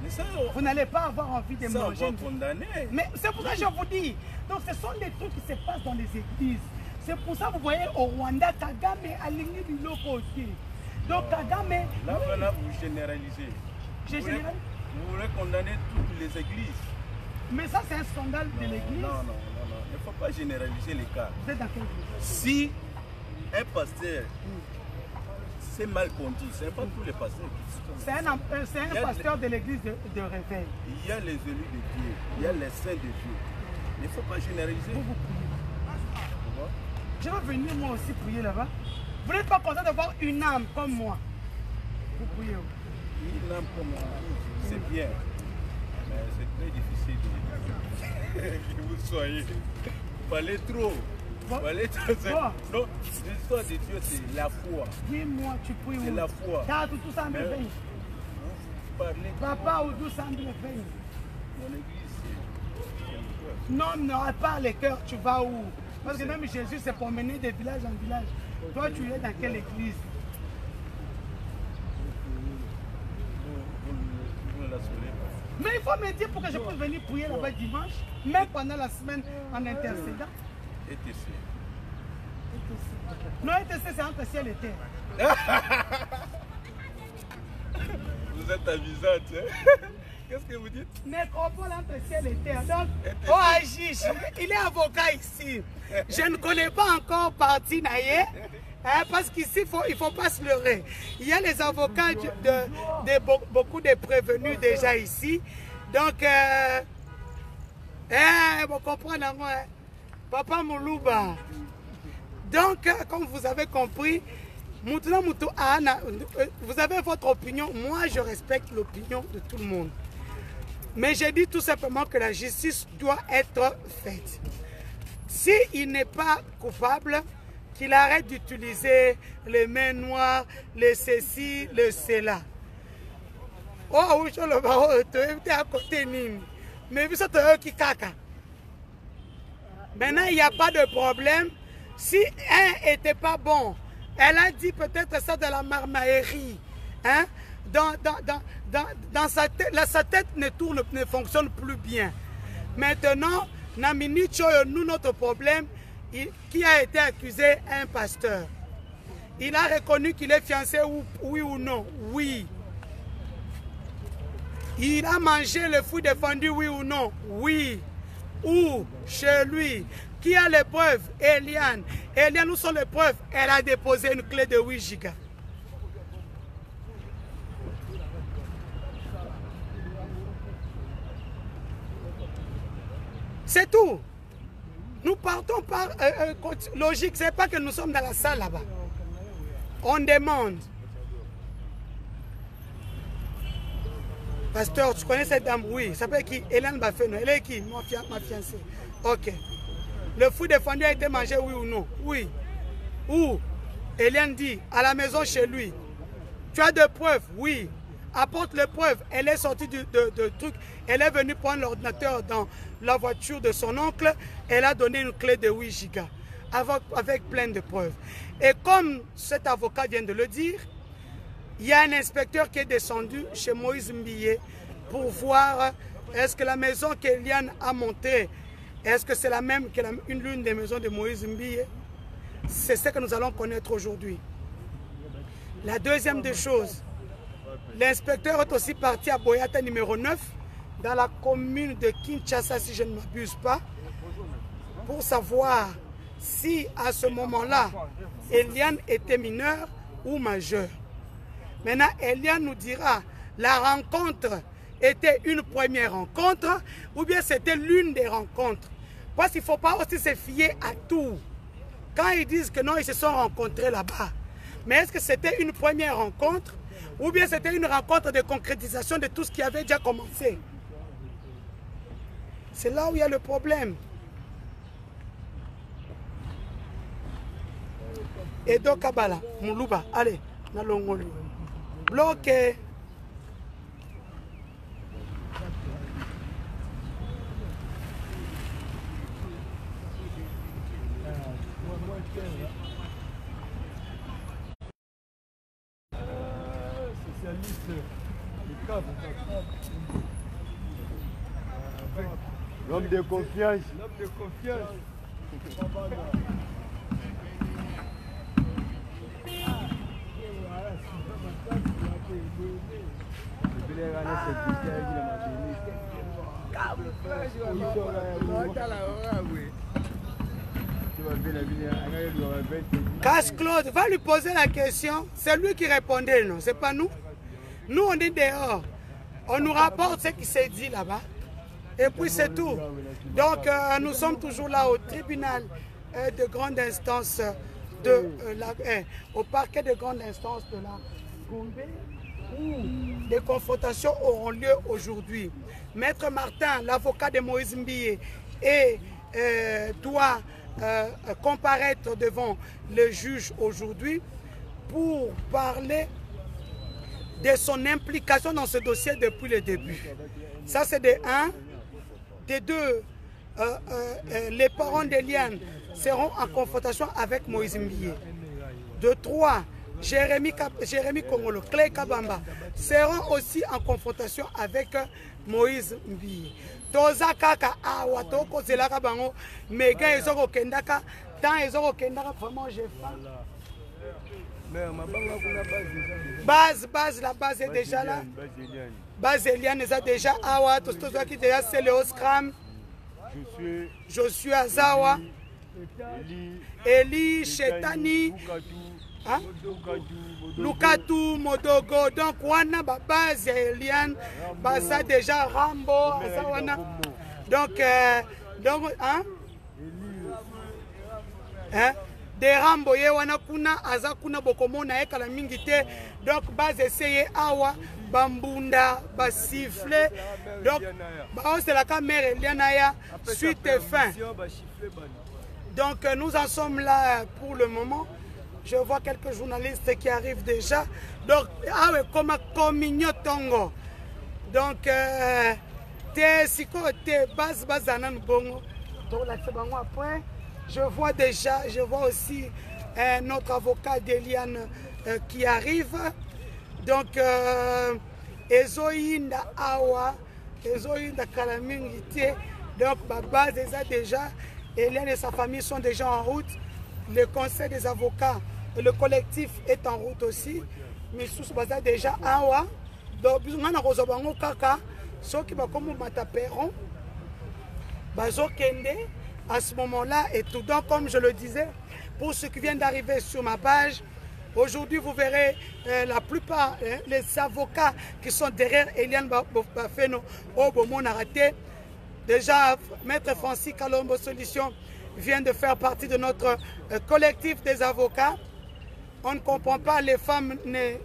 Mais ça, vous n'allez pas avoir envie de manger. On va condamner. Mais c'est pour ça que je vous dis. Donc ce sont des trucs qui se passent dans les églises. C'est pour ça que vous voyez au Rwanda, Kagame a ligné du côté. Donc Kagame... Là, maintenant, vous généralisez. Vous voulez condamner toutes les églises. Mais ça, c'est un scandale de l'église. Non. Il ne faut pas généraliser les cas. Vous êtes dans quelle église? Si un pasteur, c'est mal conduit, ce n'est pas tous les pasteurs qui sont. C'est un pasteur de l'église de réveil. Il y a les élus de Dieu, il y a les saints de Dieu. Il ne faut pas généraliser. Vous priez. Je vais venir moi aussi prier là-bas. Vous n'êtes pas content de voir une âme comme moi. Vous priez. Une âme comme moi, c'est bien. Mais c'est très difficile que vous soyez. Vous parlez trop. Vous parlez trop. Non, l'histoire de Dieu, c'est la foi. Dis-moi, tu pries où? C'est la foi. T'as tout ça en Vous parlez. Papa, où tout ça en Mon église, c'est. Non, n'aura pas le cœur, tu vas où? Parce que même Jésus s'est promené de village en village. Toi, tu es dans quelle église? Mais il faut me dire pour que je puisse venir prier là-bas dimanche, même pendant la semaine en intercédant. ETC. Non, ETC, c'est entre ciel et terre. Vous êtes amusante, hein? Qu'est-ce que vous dites? Nécropole entre ciel et terre. Donc, oh, Agish, il est avocat ici. Je ne connais pas encore parti naïe. Hein, parce qu'ici, il ne faut pas se leurrer. Il y a les avocats beaucoup de prévenus déjà ici. Donc, vous comprenez, hein? Papa Moulouba. Donc, comme vous avez compris, vous avez votre opinion. Moi, je respecte l'opinion de tout le monde. Mais j'ai dit tout simplement que la justice doit être faite. S'il n'est pas coupable, qu'il arrête d'utiliser les mains noires, les ceci, le cela. Oh, oui, je le vois, tu es à côté, mais vous êtes qui caca. Maintenant, il n'y a pas de problème. Si un n'était pas bon, elle a dit peut-être ça de la marmaillerie. Hein? Dans sa tête ne fonctionne plus bien. Maintenant, nous, notre problème, qui a été accusé un pasteur. Il a reconnu qu'il est fiancé, oui ou non? Oui. Il a mangé le fruit défendu, oui ou non? Oui. Où? Chez lui. Qui a les preuves? Eliane. Eliane, où sont les preuves? Elle a déposé une clé de 8 gigas. C'est tout. Nous partons par logique. Ce n'est pas que nous sommes dans la salle là-bas. On demande. Pasteur, tu connais cette dame? Oui. Ça s'appelle qui? Hélène Bafeno. Elle est qui? Ma fiancée. Ok. Le fruit défendu a été mangé, oui ou non? Oui. Où? Hélène dit, à la maison chez lui. Tu as des preuves? Oui. Apporte les preuves. Elle est sortie de truc. Elle est venue prendre l'ordinateur dans la voiture de son oncle. Elle a donné une clé de 8 gigas avec plein de preuves. Et comme cet avocat vient de le dire, il y a un inspecteur qui est descendu chez Moïse Mbiye pour voir est-ce que la maison qu'Eliane a montée, est-ce que c'est la même que l'une des maisons de Moïse Mbiye? C'est ce que nous allons connaître aujourd'hui. La deuxième des choses, l'inspecteur est aussi parti à Boyata numéro 9, dans la commune de Kinshasa, si je ne m'abuse pas, pour savoir si à ce moment-là, Eliane était mineure ou majeure. Maintenant, Eliane nous dira, la rencontre était une première rencontre ou bien c'était l'une des rencontres. Parce qu'il ne faut pas aussi se fier à tout. Quand ils disent que non, ils se sont rencontrés là-bas. Mais est-ce que c'était une première rencontre ou bien c'était une rencontre de concrétisation de tout ce qui avait déjà commencé? C'est là où il y a le problème. Et donc, Kabbalah, Moulouba, allez, Nalongolu. Bloqué. L'homme de confiance. L'homme de confiance. Casse-Claude, va lui poser la question. C'est lui qui répondait, non? C'est pas nous. Nous, on est dehors. On nous rapporte ce qui s'est dit là-bas. Et puis c'est tout. Donc, nous sommes toujours là au tribunal de grande instance au parquet de grande instance de la Gombe, où des confrontations auront lieu aujourd'hui. Maître Martin, l'avocat de Moïse Mbiye, doit comparaître devant le juge aujourd'hui pour parler de son implication dans ce dossier depuis le début. Ça, c'est de un. De deux, les parents d'Eliane seront en confrontation avec Moïse Mbiye. De trois, Jérémy Kongolo, Clé Kabamba seront aussi en confrontation avec Moïse Mbiye. Toza kaka awa toko zelaka bango mega ezoko kendaka tant ezoko kendaka vraiment j'ai faim. La base est déjà là. Base Eliane est déjà awa tostoza qui déjà c'est le Oscram. Je suis Azawa. Eli Chetani hein? Lukatu, Modogo, donc wana ba base Eliane, ça déjà Rambo, ça wana. Donc hein? Hein? Des Rambo ye wana kuna aza kuna bokomona ekala mingi te. Donc base essayer awa bambunda ba siffler. Donc c'est la caméra Eliane ya suite et fin. Donc nous en sommes là pour le moment. Je vois quelques journalistes qui arrivent déjà. Donc, comme Comigno Tongo. Donc, après, je vois aussi notre avocat d'Eliane qui arrive. Donc, Ezoïnda Awa, Ezoïnda Kalamingité. Donc, Baba déjà, Eliane et sa famille sont déjà en route. Le conseil des avocats, le collectif est en route aussi. Mais sous ce bazar déjà awa. Donc on a reçu bango kaka. Ceux qui va comme mataperon. Bazo kende à ce moment-là et tout. Donc comme je le disais, pour ceux qui viennent d'arriver sur ma page, aujourd'hui vous verrez la plupart les avocats qui sont derrière Eliane Bafeno au Beaumont arrêté. Déjà Maître Francis Kalombo Solution vient de faire partie de notre collectif des avocats. On ne comprend pas, les femmes ne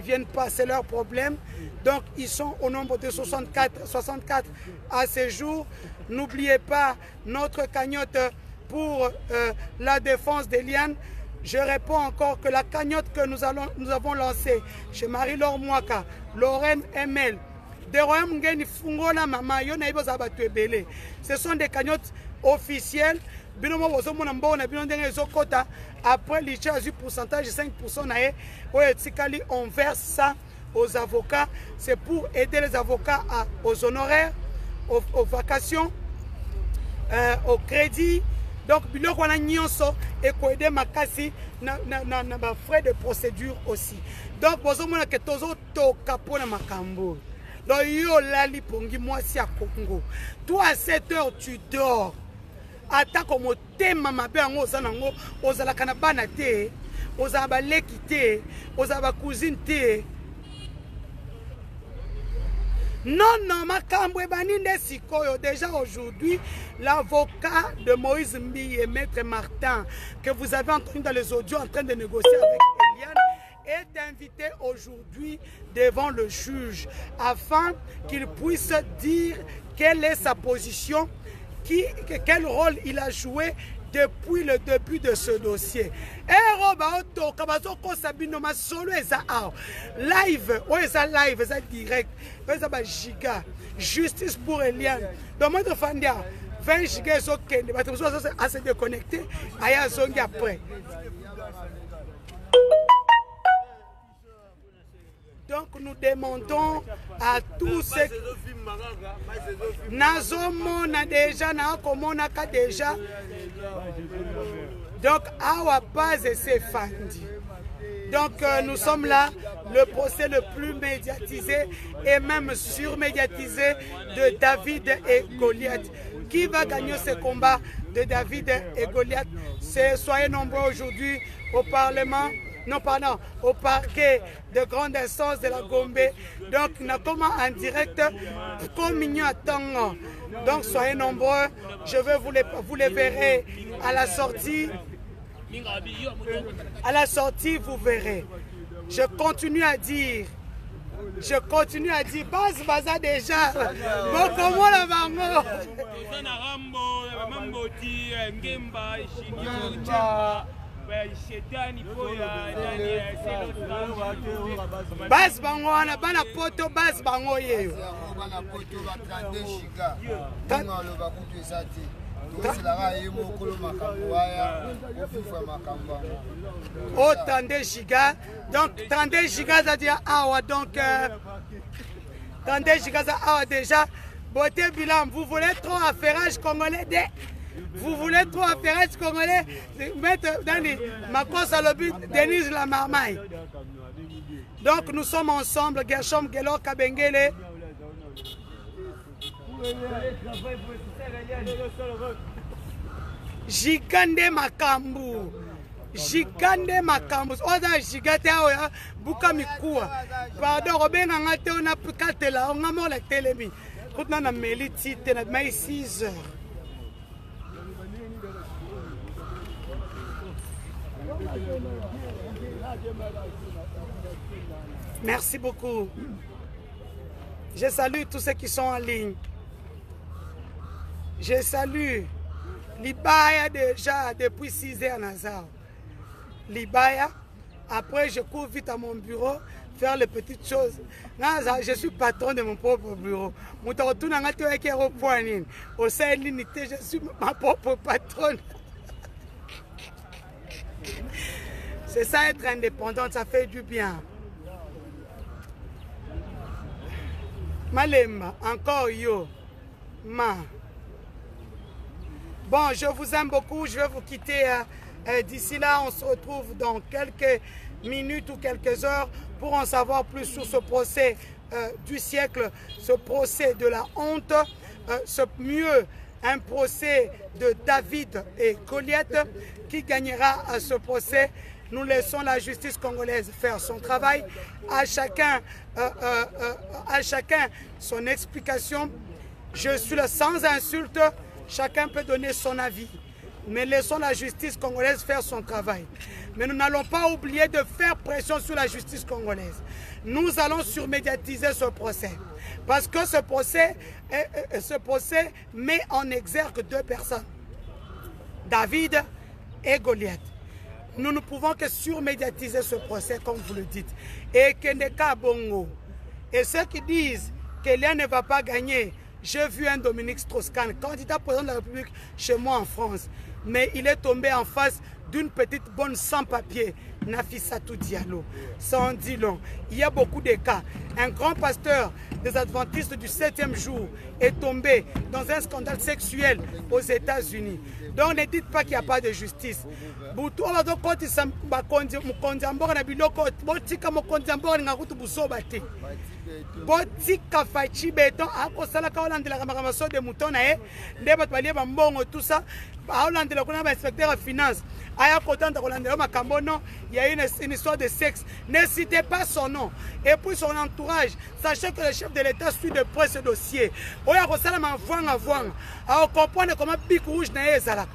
viennent pas, c'est leur problème. Donc ils sont au nombre de 64 à ce jour. N'oubliez pas notre cagnotte pour la défense d'Eliane. Je réponds encore que la cagnotte que nous avons lancée chez Marie-Laure Mouaka, Lorraine Emel, ce sont des cagnottes officielles. Après le pourcentage de 5%, on verse ça aux avocats. C'est pour aider les avocats aux honoraires, aux vacations, au crédit. Donc, biloko wana nyonso et ko aider makasi na frais de procédure aussi. Donc, bozomona ke tozo to kapona makambo. Donc, yo lali pongi mwasi ya Congo. Toi à 7 heures tu dors. Ata comme tema mabe yango ozanango ozala kana bana te, ozala ba leki te, ozala ba cousine te. Non, makambo ebaninde sikoyo. Déjà aujourd'hui, l'avocat de Moïse Mbi et Maître Martin, que vous avez entendu dans les audios en train de négocier avec Eliane, est invité aujourd'hui devant le juge afin qu'il puisse dire quelle est sa position, quel rôle il a joué depuis le début de ce dossier. Live, live, direct, giga, justice pour Eliane. Dans mon Fandia, 20 giga à se déconnecter, à zongi après. Donc nous demandons à tous ceux Nazomona déjà, Nakomona déjà. Donc à base c'est Fandi. Donc nous sommes là, le procès le plus médiatisé et même surmédiatisé de David et Goliath. Qui va gagner ce combat de David et Goliath? Soyez nombreux aujourd'hui au Parlement. Non, pardon, au parquet de grande instance de la Gombe. Donc, nous sommes en direct comme Mignon à Tango. Donc, soyez nombreux. Je vais vous les verrez à la sortie. À la sortie, vous verrez. Je continue à dire, base baza déjà. Bon, comment la maman? Bas bango wana bana poto bas bango yeyo. Bana poto ba 32 giga. Tanga lo ba kutu ezati. Donc la ra yemo kolo makambo aya, ofifa makambo. Oh 32 giga. Donc 32 giga ça dit awa donc 32 giga ça awa déjà. Beauté bilan, vous voulez trop affairage congolais de vous voulez trop affairage congolais, mettre dans les Makos à l'obit, Denise la marmaille. Donc nous sommes ensemble, Gershom, Gelo, Kabengele. Jikande Makambu. Gigande makambus. Oda gigate aoya. Buka mikua. Pardon, Robin ngate on a katela. On a mort la télémi. Quand on a mêlé titre, on a mis 6 heures. Merci beaucoup. Je salue tous ceux qui sont en ligne. Je salue Libaya déjà depuis 6 heures Nazar. Libaya, après je cours vite à mon bureau, faire les petites choses. Nazar, je suis patron de mon propre bureau. Au sein de l'unité, je suis ma propre patronne. C'est ça être indépendante, ça fait du bien. Malemba, encore yo. Ma. Bon, je vous aime beaucoup. Je vais vous quitter. D'ici là, on se retrouve dans quelques minutes ou quelques heures pour en savoir plus sur ce procès du siècle, ce procès de la honte, un procès de David et Goliath qui gagnera à ce procès. Nous laissons la justice congolaise faire son travail. À chacun son explication. Je suis là sans insulte. Chacun peut donner son avis. Mais laissons la justice congolaise faire son travail. Mais nous n'allons pas oublier de faire pression sur la justice congolaise. Nous allons surmédiatiser ce procès. Parce que ce procès met en exergue 2 personnes. David et Goliath. Nous ne pouvons que surmédiatiser ce procès, comme vous le dites. Et Kendeka Bongo. Et ceux qui disent qu'Elia ne va pas gagner, j'ai vu un Dominique Strauss-Kahn, candidat président de la République chez moi en France. Mais il est tombé en face d'une petite bonne sans-papier, Nafissatou Diallo. Sans dit long. Il y a beaucoup de cas. Un grand pasteur des adventistes du 7e jour est tombé dans un scandale sexuel aux États-Unis. Donc ne dites pas qu'il n'y a pas de justice. Botika fachi beton akosala ka olande la kamakaso de mouton na e nde bato balie bambongo tout ça olande la kuna ba inspecteur de finance aya kotanda kolande makambo non il y a une histoire de sexe, ne citez pas son nom et puis son entourage, sachez que le chef de l'État suit de près ce dossier. Oya kosala ma voanga a comprendre comment pic rouge na ezala.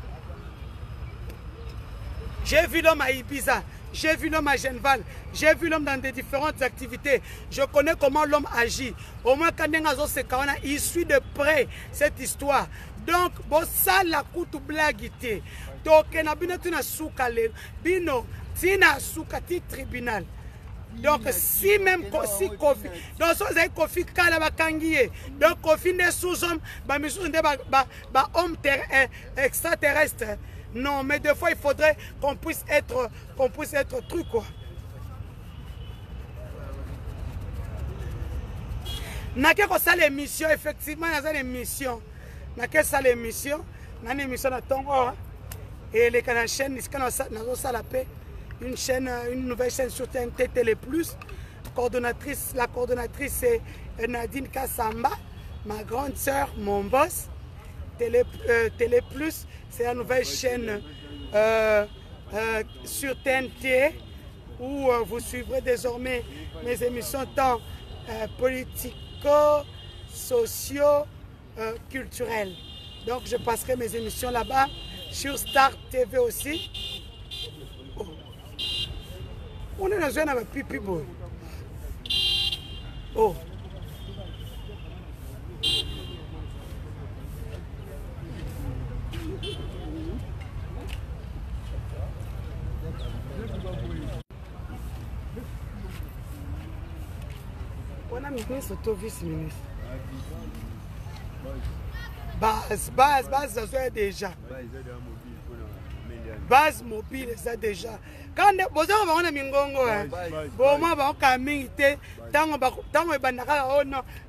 J'ai vu l'homme à Ibiza. J'ai vu l'homme à Genval, j'ai vu l'homme dans des différentes activités. Je connais comment l'homme agit. Au moins, quand il suit de près cette histoire. Donc, ça la coûte blaguité. Donc, tribunal. Donc, si même si Kofi, donc si Kofi donc Kofi n'est sous-homme, homme extraterrestre. Non, mais des fois, il faudrait qu'on puisse être truc, quoi. N'a que ça l'émission, effectivement, il y a l'émission. N'a que ça l'émission. N'a une émission à Tongo. Et les canaux chaînes, une nouvelle chaîne sur TNT Télé Plus. La coordonnatrice c'est Nadine Kassamba, ma grande sœur, mon boss. Télé Plus, c'est la nouvelle chaîne sur TNT où vous suivrez désormais mes émissions tant politico, socio, culturelles. Donc je passerai mes émissions là-bas sur Star TV aussi. Oh. On est dans un pipi boy. Oh. On a mis ce vice-ministre. Base, ça soit déjà. Base mobile, ça déjà. Quand vous avez un mingongo, bon, moi, on a mis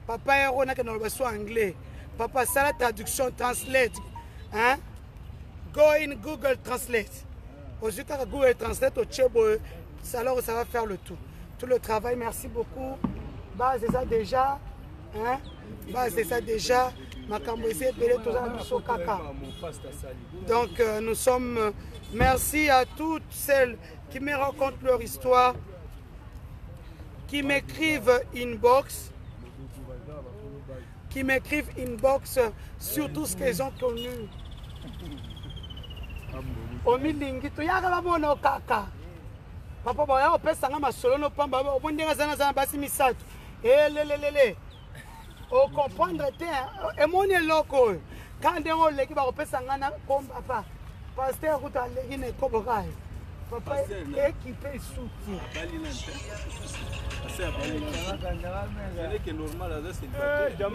papa est anglais. Papa, ça la traduction, translate. Hein? Go in Google Translate. Aujourd'hui, quand Google Translate, alors ça va faire le tout. Tout le travail, merci beaucoup. Base, c'est ça déjà. Hein? Base, c'est ça déjà. makambo ese ebele toza na biso kaka. Donc nous sommes, merci à toutes celles qui me racontent leur histoire, qui m'écrivent inbox, sur tout ce qu'ils ont connu. Omilingi to yaka bamono kaka. Papa boya opesa nga masolo no pamba obondenga zana basi misato. Lelelele. O comprendre te emoni loko. Quand on leki ba opesa nga na komba pa. Pasteur kuta leki ne kobokai. Papa équipé soutien.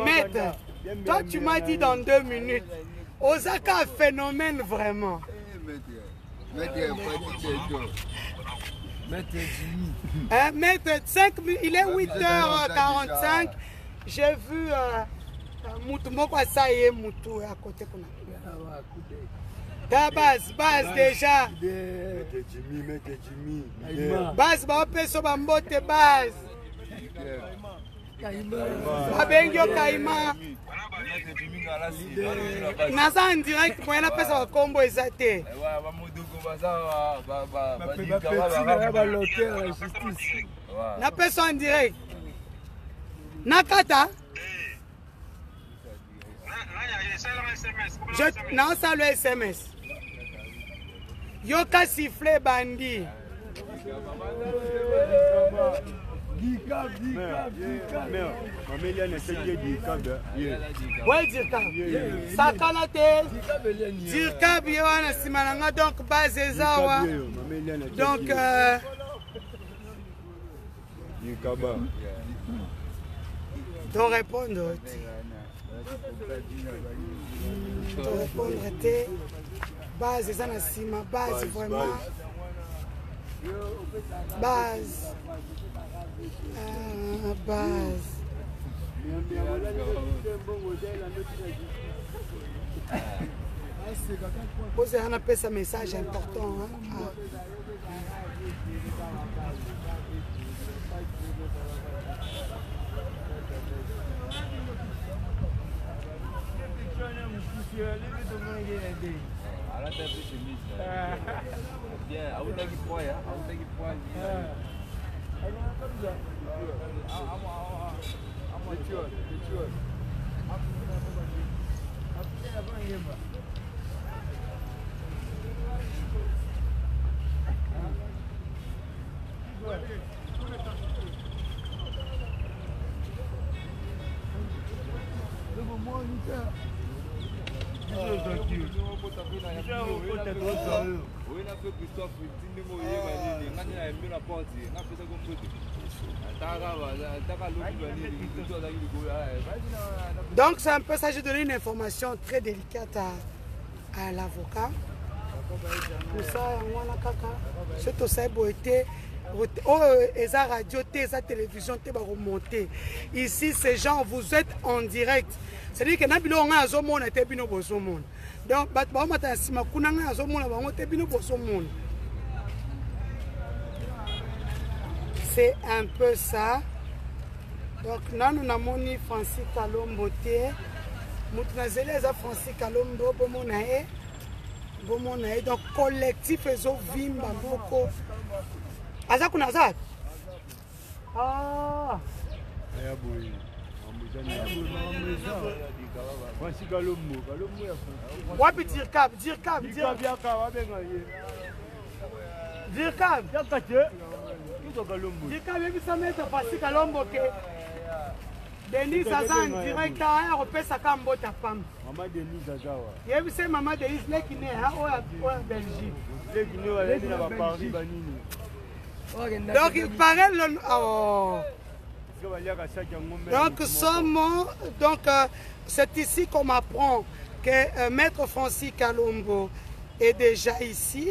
Maître, toi tu m'as dit dans 2 minutes. Osaka phénomène vraiment. Maître 5, il est 8h45. J'ai vu Moutoumoko Asaye Moutou à côté. Base déjà. Maître Jimmy. Base, bah, on peut se bambote base. Abengyo Kaima. Nasa en direct, moi, la personne combo exaté. Na personne en direct. Nakata. Non, ça le SMS. Yoka sifflé bandi. Ouais, Dirkab. Sakanate. Dirkab, Yohana Simananga, donc base Zawa. Donc, de répondre. Base Zanasima, base vraiment. Base. Base. Vous avez un message important. Donc c'est un peu ça, j'ai donné une information très délicate à l'avocat. Pour ça, on a kaka. C'est aussi beauté. Esa radio, esa télévision, te va remonter. Ici, ces gens, vous êtes en direct. C'est-à-dire que nabilo on a zomon et tebino bosomon. Donc, bat ba mata sima kunanga zomon ba on tebino bosomon. C'est un peu ça. Donc, nous avons Francis Kalombo. Nous avons Francis Kalombo. Donc, collectif Vimba Boko. Azak ou Azak? Ah! Wapi Dirkab? Dirkab. Dirkab, il faut mettre Francis Kalombo. Denis Zaza en direct à repérer Kambo ta femme. Maman Denis Zaza. Il y a vu maman Denis qui est en Belgique. Donc il paraît donc c'est ici qu'on m'apprend que Maître Francis Kalombo est déjà ici.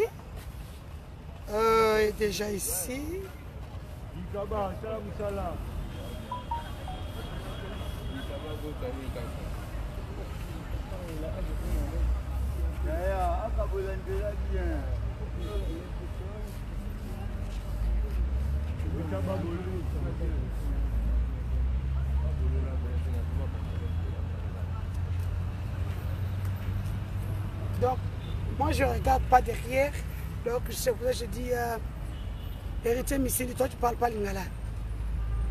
Donc, moi, je ne regarde pas derrière. Donc, c'est pour ça que je dis, héritier Missili, toi, tu ne parles pas lingala.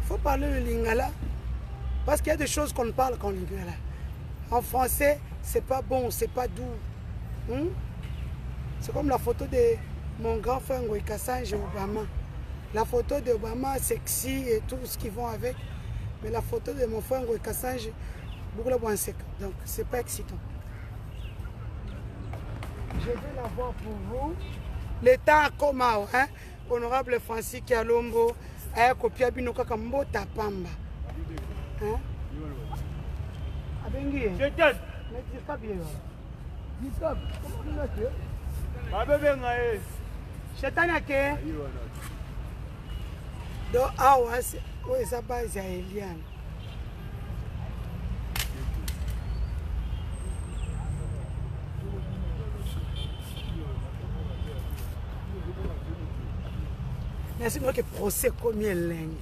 Il faut parler le lingala. Parce qu'il y a des choses qu'on ne parle qu'en lingala. En français, c'est pas bon, c'est pas doux. C'est comme la photo de mon grand frère Ngoï Kassange Obama. La photo d'Obama, sexy et tout ce qui vont avec. Mais la photo de mon frère Ngoï Kassange, beaucoup de sec. Donc, c'est pas excitant. Je vais l'avoir pour vous. L'état à Komao, hein? Honorable Francis Kialombo, a copié Binoka Kambo Tapamba. Hein? Abengi. Je t'aide. Mais dis pas bien. Dis pas. Comment tu l'as fait? Shetanake. Do hours was about the alien. Merci moi que procès combien langue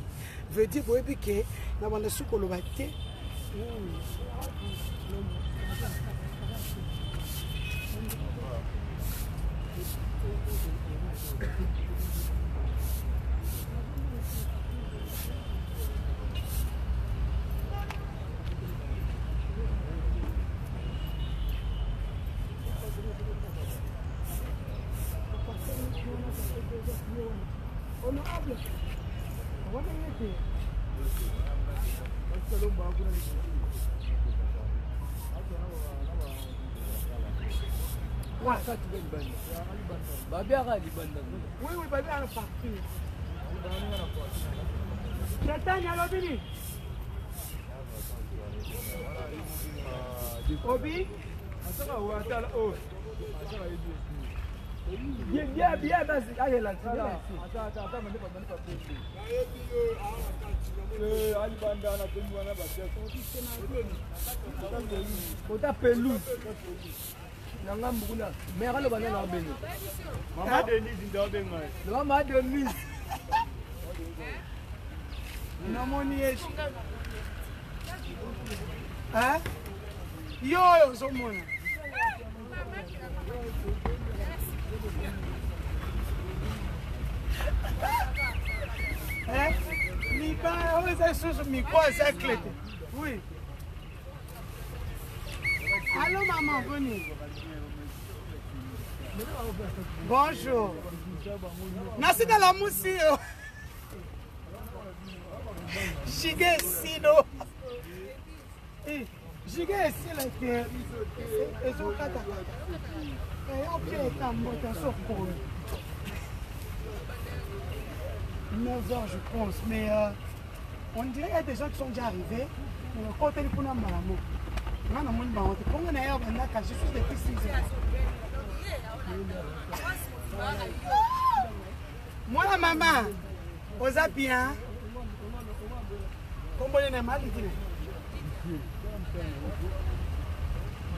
veut dire que na banda suko lo baté. Honorable, on va y aller. Oui, oui, Babi a parti. Chetani à l'Obini. Obi? Bien, vas-y, allez là. Pelouse. Maman Denise, Maman Denise. Hein? Yo, Zomona. Hein? Oui. Allô maman, venez. Bonjour. Merci de la moussi. Giga Sino. Giga Sino que ils ont kata. Et après quand moi sur cool. 9h je pense, mais on dirait qu'il y a des gens qui sont déjà arrivés. Quand on est pour nous malamo. Non, non, non, on est à je suis depuis 6 heures. Moi, la maman, vous êtes bien? Comment on est mal?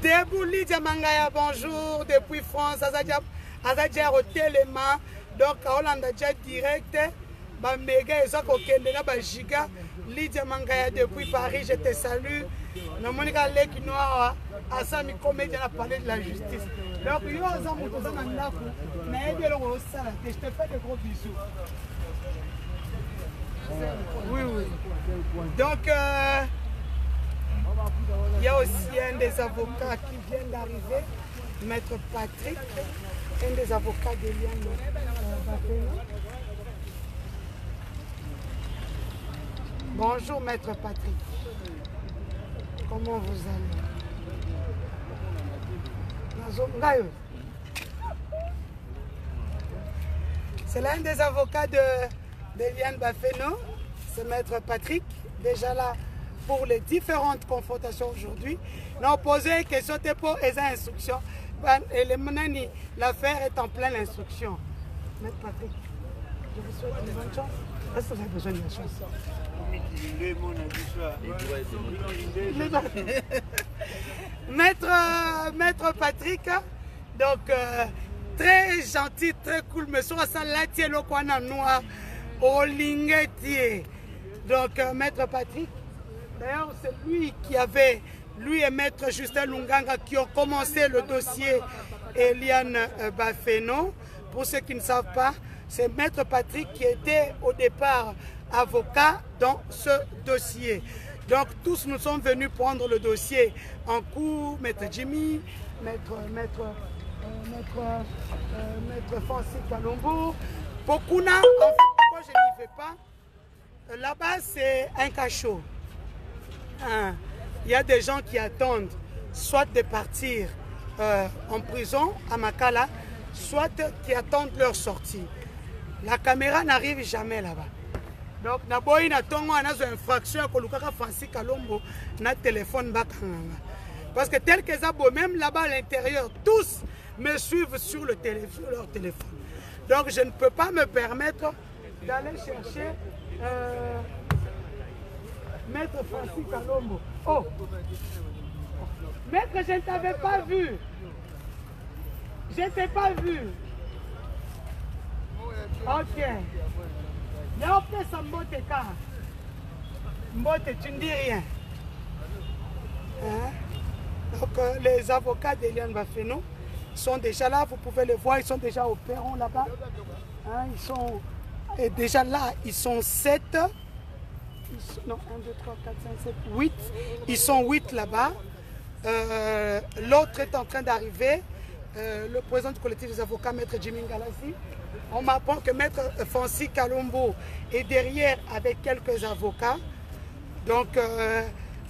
Debout, Lydia Mangaya, bonjour, depuis France, Azadia au Téléma, donc à Hollande, déjà direct, Méga et Zako Kendena, Giga, Lydia Mangaya depuis Paris, je te salue. Na monika leki noa asami comédien a parlé de la justice. Donc yo azamu to na ndako na yebelo ko sala je te fais de gros bisous. Oui oui. Donc il y a aussi un des avocats qui vient d'arriver, Maître Patrick, un des avocats de Liane Bafeno. Bonjour Maître Patrick. Comment vous allez? C'est l'un des avocats de Liane Bafeno, c'est Maître Patrick, déjà là pour les différentes confrontations aujourd'hui. Nous avons posé une question pour les instructions. Et l'affaire est en pleine instruction. Maître Patrick, je vous souhaite une bonne chance. Est-ce que vous avez besoin de la chance? Maître Patrick, donc très gentil, très cool, mais sur ça là tiens le coin noir au lingetier. Donc Maître Patrick, d'ailleurs c'est lui qui avait, lui et Maître Justin Lunganga qui ont commencé le dossier Eliane Bafeno. Pour ceux qui ne savent pas, c'est Maître Patrick qui était au départ avocat dans ce dossier. Donc tous nous sommes venus prendre le dossier en cours, Maître Jimmy, Maître Francis Kalombo. Pokuna, en fait, pourquoi je n'y vais pas? Là-bas, c'est un cachot. Il y a des gens qui attendent soit de partir en prison à Makala, soit qui attendent leur sortie. La caméra n'arrive jamais là-bas. Donc, naboyi na tongo anazo infraction à kolukaka Francis Kalombo na téléphone bakanganga. Parce que tel que ça, même là-bas à l'intérieur, tous me suivent sur leur téléphone. Donc, je ne peux pas me permettre d'aller chercher Maître Francis Kalombo. Oh! Maître, je ne t'avais pas vu. Je ne t'ai pas vu. Ok. Mbote, tu ne dis rien. Hein? Donc, les avocats d'Eliane Bafeno sont déjà là, vous pouvez les voir, ils sont déjà au perron là-bas. Hein? Ils sont déjà là, ils sont 7. Non, 1, 2, 3, 4, 5, 7, 8. Ils sont 8 là-bas. L'autre est en train d'arriver. Le président du collectif des avocats, Maître Jimmy Ngalassi. On m'apprend que Maître Francis Kalombo est derrière avec quelques avocats. Donc,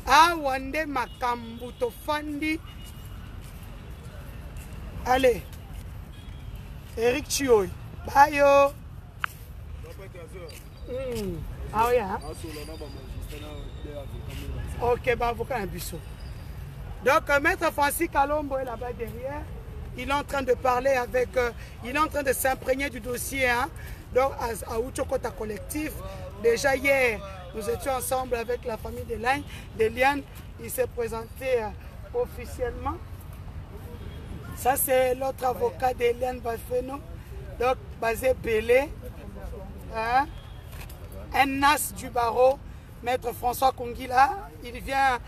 Awande Makambuto Fandi. Allez. Eric Chioy. Bayo. Ah oui, hein? Ok, bah, avocat un buisson. Donc, Maître Francis Kalombo est là-bas derrière. Il est en train de parler avec, il est en train de s'imprégner du dossier, hein, donc à Uchokota Collectif. Déjà hier, nous étions ensemble avec la famille d'Eliane. Il s'est présenté officiellement. Ça, c'est l'autre avocat d'Eliane Bafeno, donc basé Belé, hein, un as du barreau, Maître François Kongila. Il vient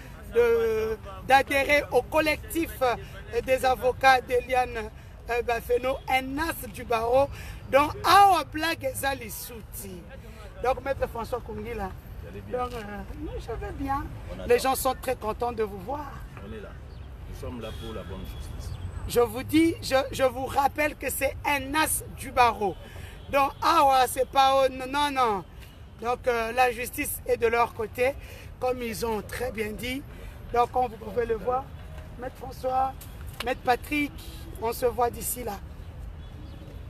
d'adhérer au collectif des avocats d'Eliane Bafeno, un as du barreau, dont Awa Blague Zalisouti. Donc, Maître François Kongila. Donc, je vais bien. Les gens sont très contents de vous voir. On est là. Nous sommes là pour la bonne justice. Je vous dis, je vous rappelle que c'est un as du barreau. Donc, Awa, c'est pas... Non, non. Donc, la justice est de leur côté, comme ils ont très bien dit. Donc, comme vous pouvez le voir, Maître François, Maître Patrick, on se voit d'ici là.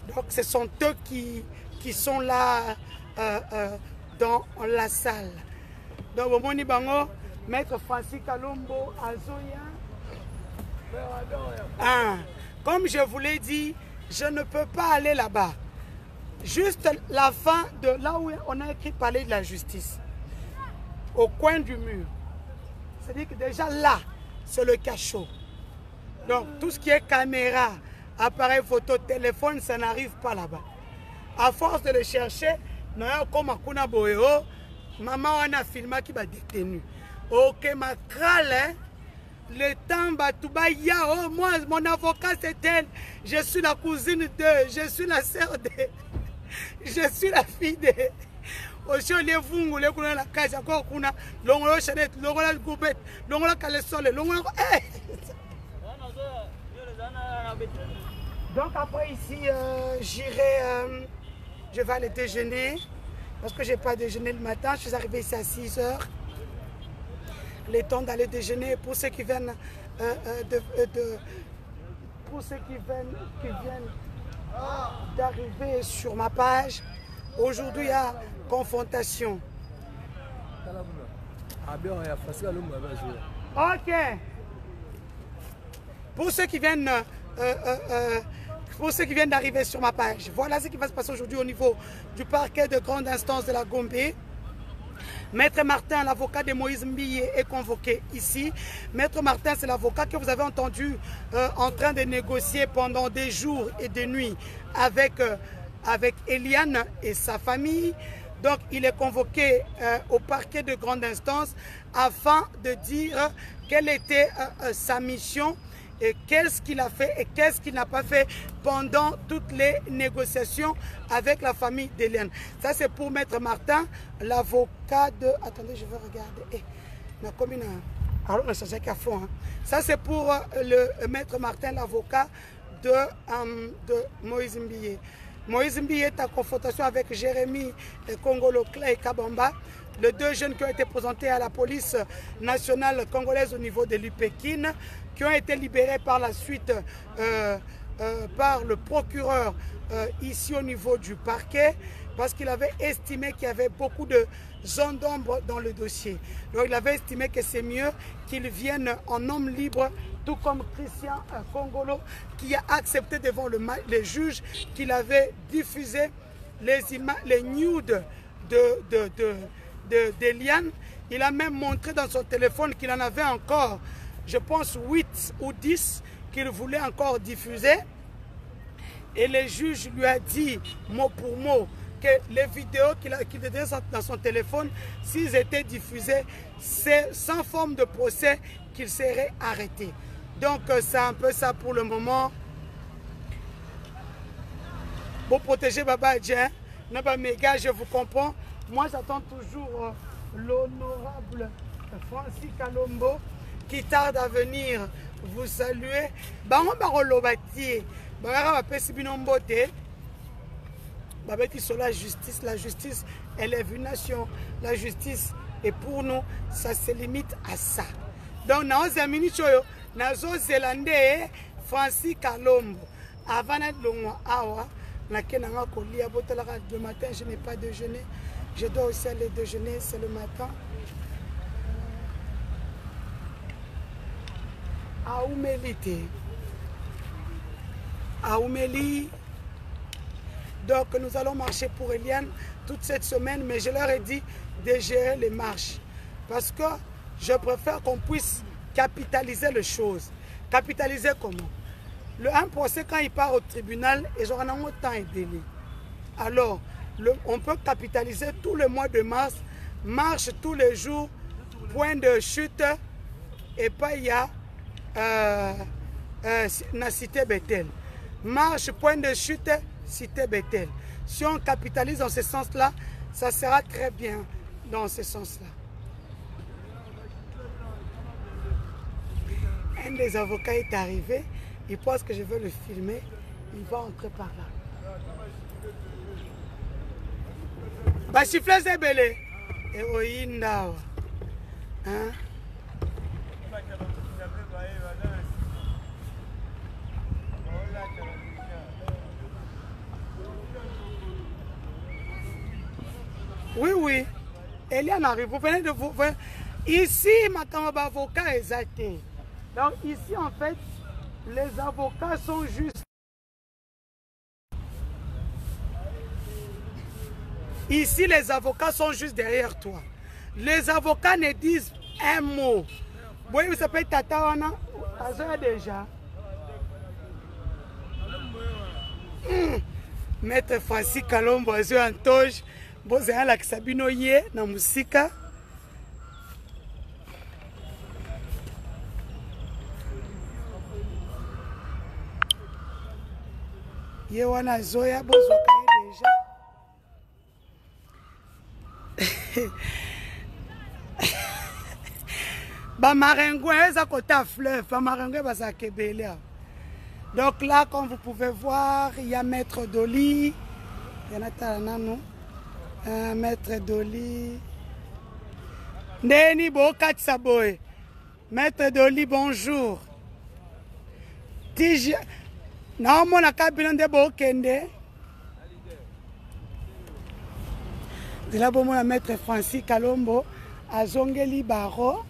Donc, ce sont eux qui sont là dans la salle. Donc, au Moni Bango, Maître Francis Kalombo, Azoya. Comme je vous l'ai dit, je ne peux pas aller là-bas. Juste la fin de là où on a écrit parler de la justice. Au coin du mur. C'est-à-dire que déjà là, c'est le cachot. Donc tout ce qui est caméra, appareil photo, téléphone, ça n'arrive pas là-bas. À force de le chercher, comme Akuna Boyo, maman on a filmé qui va détenu. Ok, ma crâle, le temps Batouba, oh, moi, mon avocat c'est elle. Je suis la cousine de, je suis la sœur de, je suis la fille de. Aussi, les vungu, les couleurs la cage, encore kuna, l'ongolo chanette, l'ongolo goubet, l'ongolo calessole, l'ongolo. Donc après ici, j'irai, je vais aller déjeuner, parce que je n'ai pas déjeuné le matin, je suis arrivé ici à 6 h. Le temps d'aller déjeuner pour ceux qui viennent, pour ceux qui viennent d'arriver sur ma page. Aujourd'hui, il y a confrontation. Ok. Pour ceux qui viennent d'arriver sur ma page, voilà ce qui va se passer aujourd'hui au niveau du parquet de grande instance de la Gombe. Maître Martin, l'avocat de Moïse Mbiye, est convoqué ici. Maître Martin, c'est l'avocat que vous avez entendu en train de négocier pendant des jours et des nuits avec Eliane et sa famille. Donc, il est convoqué au parquet de grande instance afin de dire quelle était sa mission et qu'est-ce qu'il a fait et qu'est-ce qu'il n'a pas fait pendant toutes les négociations avec la famille d'Eliane. Ça, c'est pour Maître Martin, l'avocat de... Attendez, je vais regarder. Alors, hein. Ça, c'est pour le Maître Martin, l'avocat de Moïse Mbiye. Moïse Mbiye est en confrontation avec Jérémy Kongolo Clay Kabamba, les deux jeunes qui ont été présentés à la police nationale congolaise au niveau de l'UPEKIN, qui ont été libérés par la suite par le procureur ici au niveau du parquet, parce qu'il avait estimé qu'il y avait beaucoup de zones d'ombre dans le dossier. Donc il avait estimé que c'est mieux qu'il vienne en homme libre, tout comme Christian Kongolo, qui a accepté devant les juges qu'il avait diffusé les nudes d'Eliane. Il a même montré dans son téléphone qu'il en avait encore, je pense, 8 ou 10 qu'il voulait encore diffuser. Et le juge lui a dit, mot pour mot, que les vidéos qu'il était dans son téléphone, s'ils étaient diffusés, c'est sans forme de procès qu'il serait arrêté. Donc c'est un peu ça pour le moment. Pour protéger Baba Adjien, mes gars, je vous comprends. Moi, j'attends toujours l'honorable Francis Kalombo qui tarde à venir vous saluer. Bango barolobati, bagara bapesi bino mbote. Babeti sur la justice élève une nation. La justice est pour nous, ça se limite à ça. Donc, naoza minichoyo, nazo zélande Francis Kalombo. Avant d'être longo awa, na kenanga kolia botelaka de matin, je n'ai pas déjeuné. Je dois aussi aller déjeuner, c'est le matin. Aoumelité. Aoumeli. Donc nous allons marcher pour Eliane toute cette semaine, mais je leur ai dit de gérer les marches. Parce que je préfère qu'on puisse capitaliser les choses. Capitaliser comment? Un procès, quand il part au tribunal, ils auront autant et délai. Alors, on peut capitaliser tout le mois de mars, marche tous les jours, point de chute, et pas il y a la cité Bethel. Marche, point de chute, cité Bethel. Si on capitalise dans ce sens-là, ça sera très bien dans ce sens-là. Un des avocats est arrivé, il pense que je veux le filmer, il va entrer par là. Bah siffler c'est belé. Et oyinda. Hein? Oui, oui. Eliane arrive. Vous venez de vous... Ici, maintenant, avocat est athée. Donc ici, en fait, les avocats sont juste... Ici, les avocats sont juste derrière toi. Les avocats ne disent un mot. Vous voyez, vous s'appelez Tata Wana, déjà. Maître Francis Kalombo, Antoge, Bozéan Laksabino Ye, na musika. Ye wana Zoya, Bozoka déjà. Donc là, comme vous pouvez voir, il y a Maître Doli. Il y en a non? Maître Doli. Neni Bokat Saboy. Maître Doli, bonjour. Tij. Non, mon akabilan de Bokende. De là, bon, mon Maître Francis Kalombo à Zongeli Baro.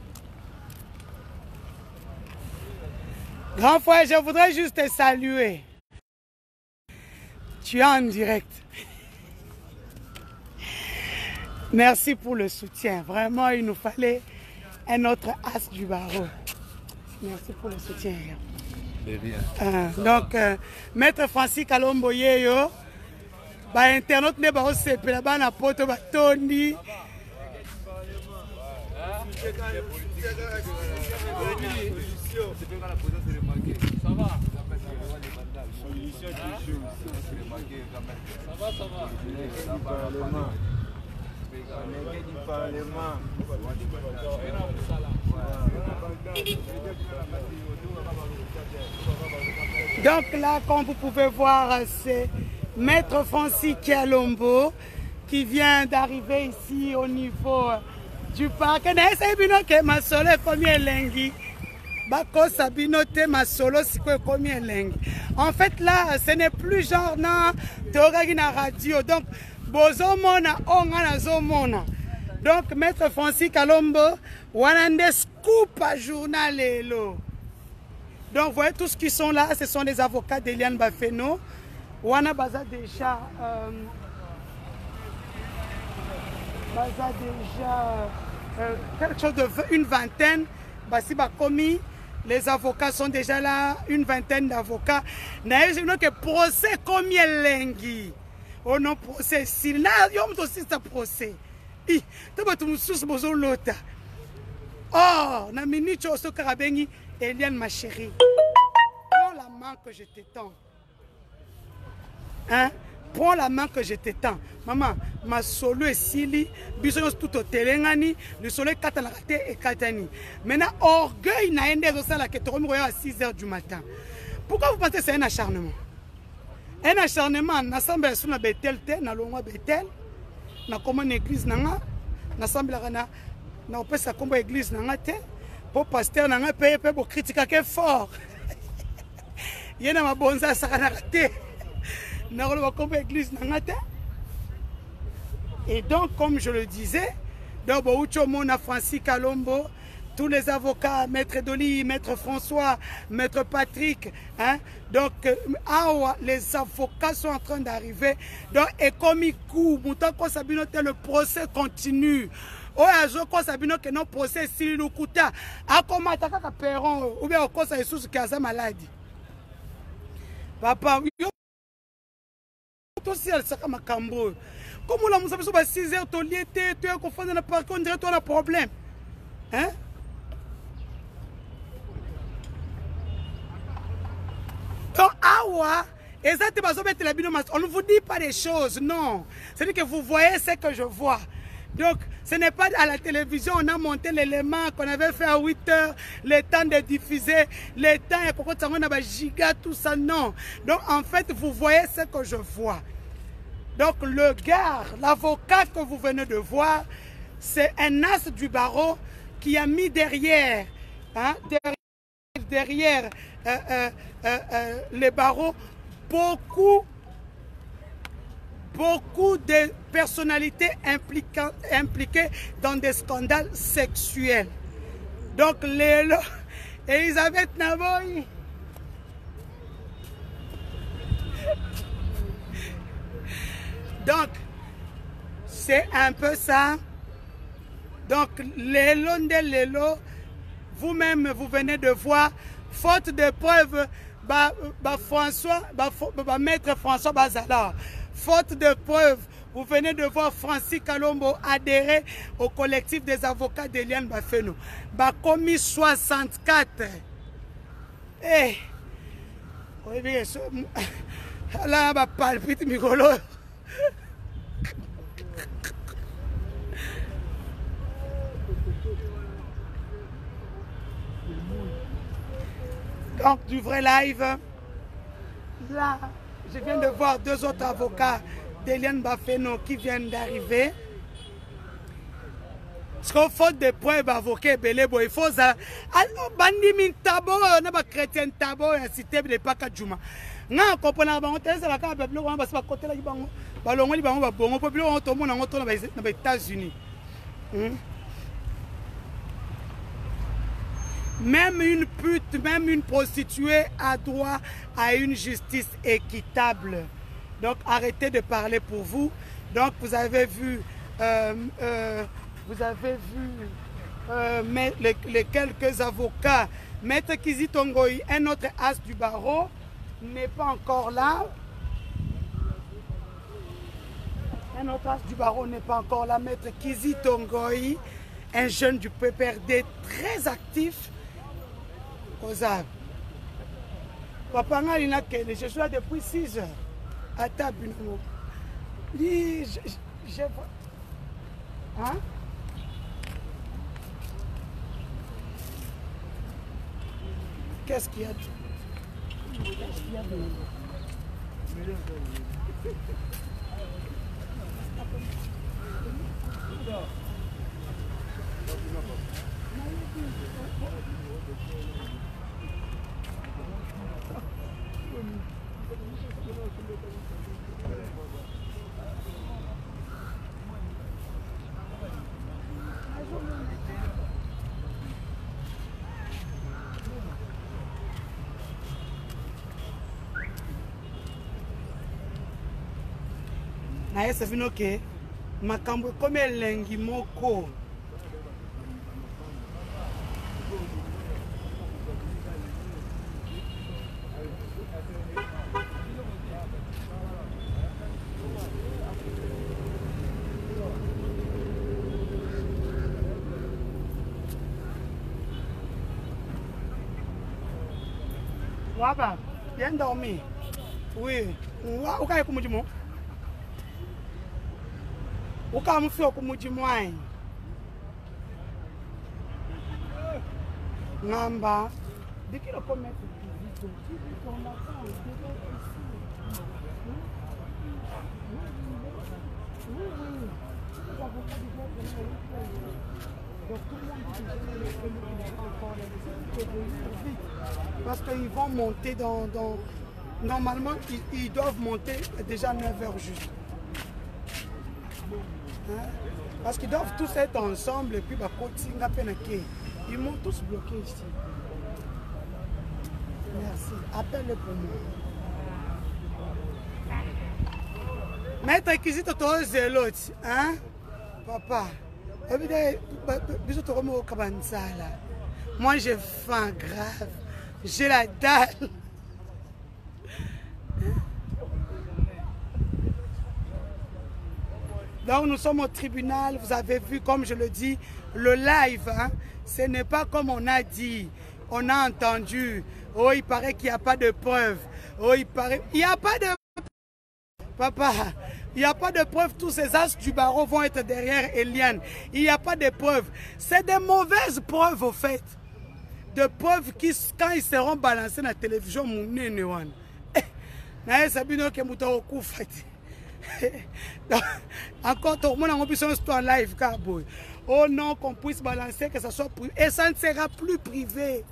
Grand frère, je voudrais juste te saluer. Tu es en direct. Merci pour le soutien. Vraiment, il nous fallait un autre as du barreau. Merci pour le soutien. Donc, Maître Francis Kalombo Yeyo, internet ne ba osepela bana poto batondi. C'est bien quand la présence est remarquée. Ça va? Solution du jour. C'est remarqué quand même. Ça va, ça va. Ça va. On est du Parlement. Donc là, comme vous pouvez voir, c'est Maître Francis Kalombo qui vient d'arriver ici au niveau du parc. En fait là, ce n'est plus genre na radio. Donc, donc Maître Francis Kalombo, Wanande scoop à journal Lelo. Donc, vous voyez, tous ceux qui sont là, ce sont les avocats d'Eliane Bafeno. Wana Baza déjà, quelque chose de une vingtaine. Basi Bakomi, les avocats sont déjà là, une vingtaine d'avocats. Naïs, nous que procès combien lengi. Oh non, procès, si là, yom aussi ça procès. I, t'as tout sous bozo lota. Oh, na minute au Sokarabengi. Eliane, ma chérie, prends la main que je t'étends. Hein? Prends la main que je t'étends. Maman, ma solo est sili, bisous tout au telengani, le soleil katanakate et katani. Maintenant, orgueil n'a pas de ça là que tu remues à 6 h du matin. Pourquoi vous pensez que c'est un acharnement? Un acharnement, n'assemble sur la Bethel, na longa Bethel, na comme une église nanga, n'assemble na opesa comme église nanga te. Pour pasteur n'a pas payé pour critiquer qui est fort. Il y a ma bonne ça n'a raté. N'a pas comme église n'a raté. Et donc comme je le disais, donc Mona Francis Kalombo, tous les avocats, Maître Dolly, Maître François, Maître Patrick, hein, donc les avocats sont en train d'arriver. Donc et comme il court, le procès continue. Oh, je crois que non procès si le kuta a comment attaquer un perron ou bien au cause de sous qui a sa maladie. Papa, tout ça c'est comme un cambo. Comme on l'a moussé sur 6 h tu l'été, tu es confondu dans le parc, on dirait tu as un problème. Hein? Donc awa exactement on ne vous dit pas des choses, non. C'est-à-dire que vous voyez ce que je vois. Donc, ce n'est pas à la télévision, on a monté l'élément qu'on avait fait à 8 h, le temps de diffuser, le temps, on a giga, tout ça, non. Donc, en fait, vous voyez ce que je vois. Donc, le gars, l'avocat que vous venez de voir, c'est un as du barreau qui a mis derrière, hein, derrière les barreaux, beaucoup de personnalités impliquées dans des scandales sexuels. Donc, Elisabeth Naboy, donc, c'est un peu ça. Donc, Lélo, vous-même, vous venez de voir, faute de preuves, Maître François Bazala. Faute de preuves, vous venez de voir Francis Kalombo adhérer au collectif des avocats d'Eliane Bafeno. Commis 64. Eh, oui, bien sûr. Là, palpite, Migolo. Donc, du vrai live. Là, je viens de voir 2 autres avocats d'Eliane Bafeno qui viennent d'arriver. Parce qu'au faute de preuves avocat Belebo, il faut ça. Bandi min tabo, on a chrétien tabo, un cité de Pakadjouma. Non, comprenez pas, on est là quand le on va se côté là, ballon li bango ba bongo, peuple on tombe on retourne aux États-Unis. Même une pute, même une prostituée a droit à une justice équitable. Donc arrêtez de parler pour vous. Donc vous avez vu, les quelques avocats. Maître Kizi Tongoï, un autre as du barreau, n'est pas encore là. Un autre as du barreau n'est pas encore là. Maître Kizi Tongoï, un jeune du PPRD très actif. Oza. Papa nga lina kende, je suis là depuis 6 heures. À table, non. Dis, je... Hein? Qu'est-ce qu'il y a? Qu'est-ce qu'il y a de... naye sabino ke makambo comme elengi moko Waba, viens dormir. Oui. Où est-ce que tu o ka mu fi okumu jimwai ngamba dikilo commettre parce qu'ils vont monter dans normalement ils doivent monter déjà 9h juste. Parce qu'ils doivent tous être ensemble et puis ils m'ont tous bloqué ici. Merci. Appelle-le pour moi. Maître Kizito toi zélote, hein? Papa. Moi j'ai faim grave. J'ai la dalle. Donc nous sommes au tribunal, vous avez vu, comme je le dis, le live, hein, ce n'est pas comme on a dit, on a entendu, oh il paraît qu'il n'y a pas de preuves, oh il paraît, il n'y a pas de papa, il n'y a pas de preuves, tous ces as du barreau vont être derrière Eliane, il n'y a pas de preuves, c'est des mauvaises preuves au fait, de preuves qui, quand ils seront balancés dans la télévision, encore tout le monde a envie de histoire live carboy. Oh non, qu'on puisse balancer, que ça soit privé. Et ça ne sera plus privé.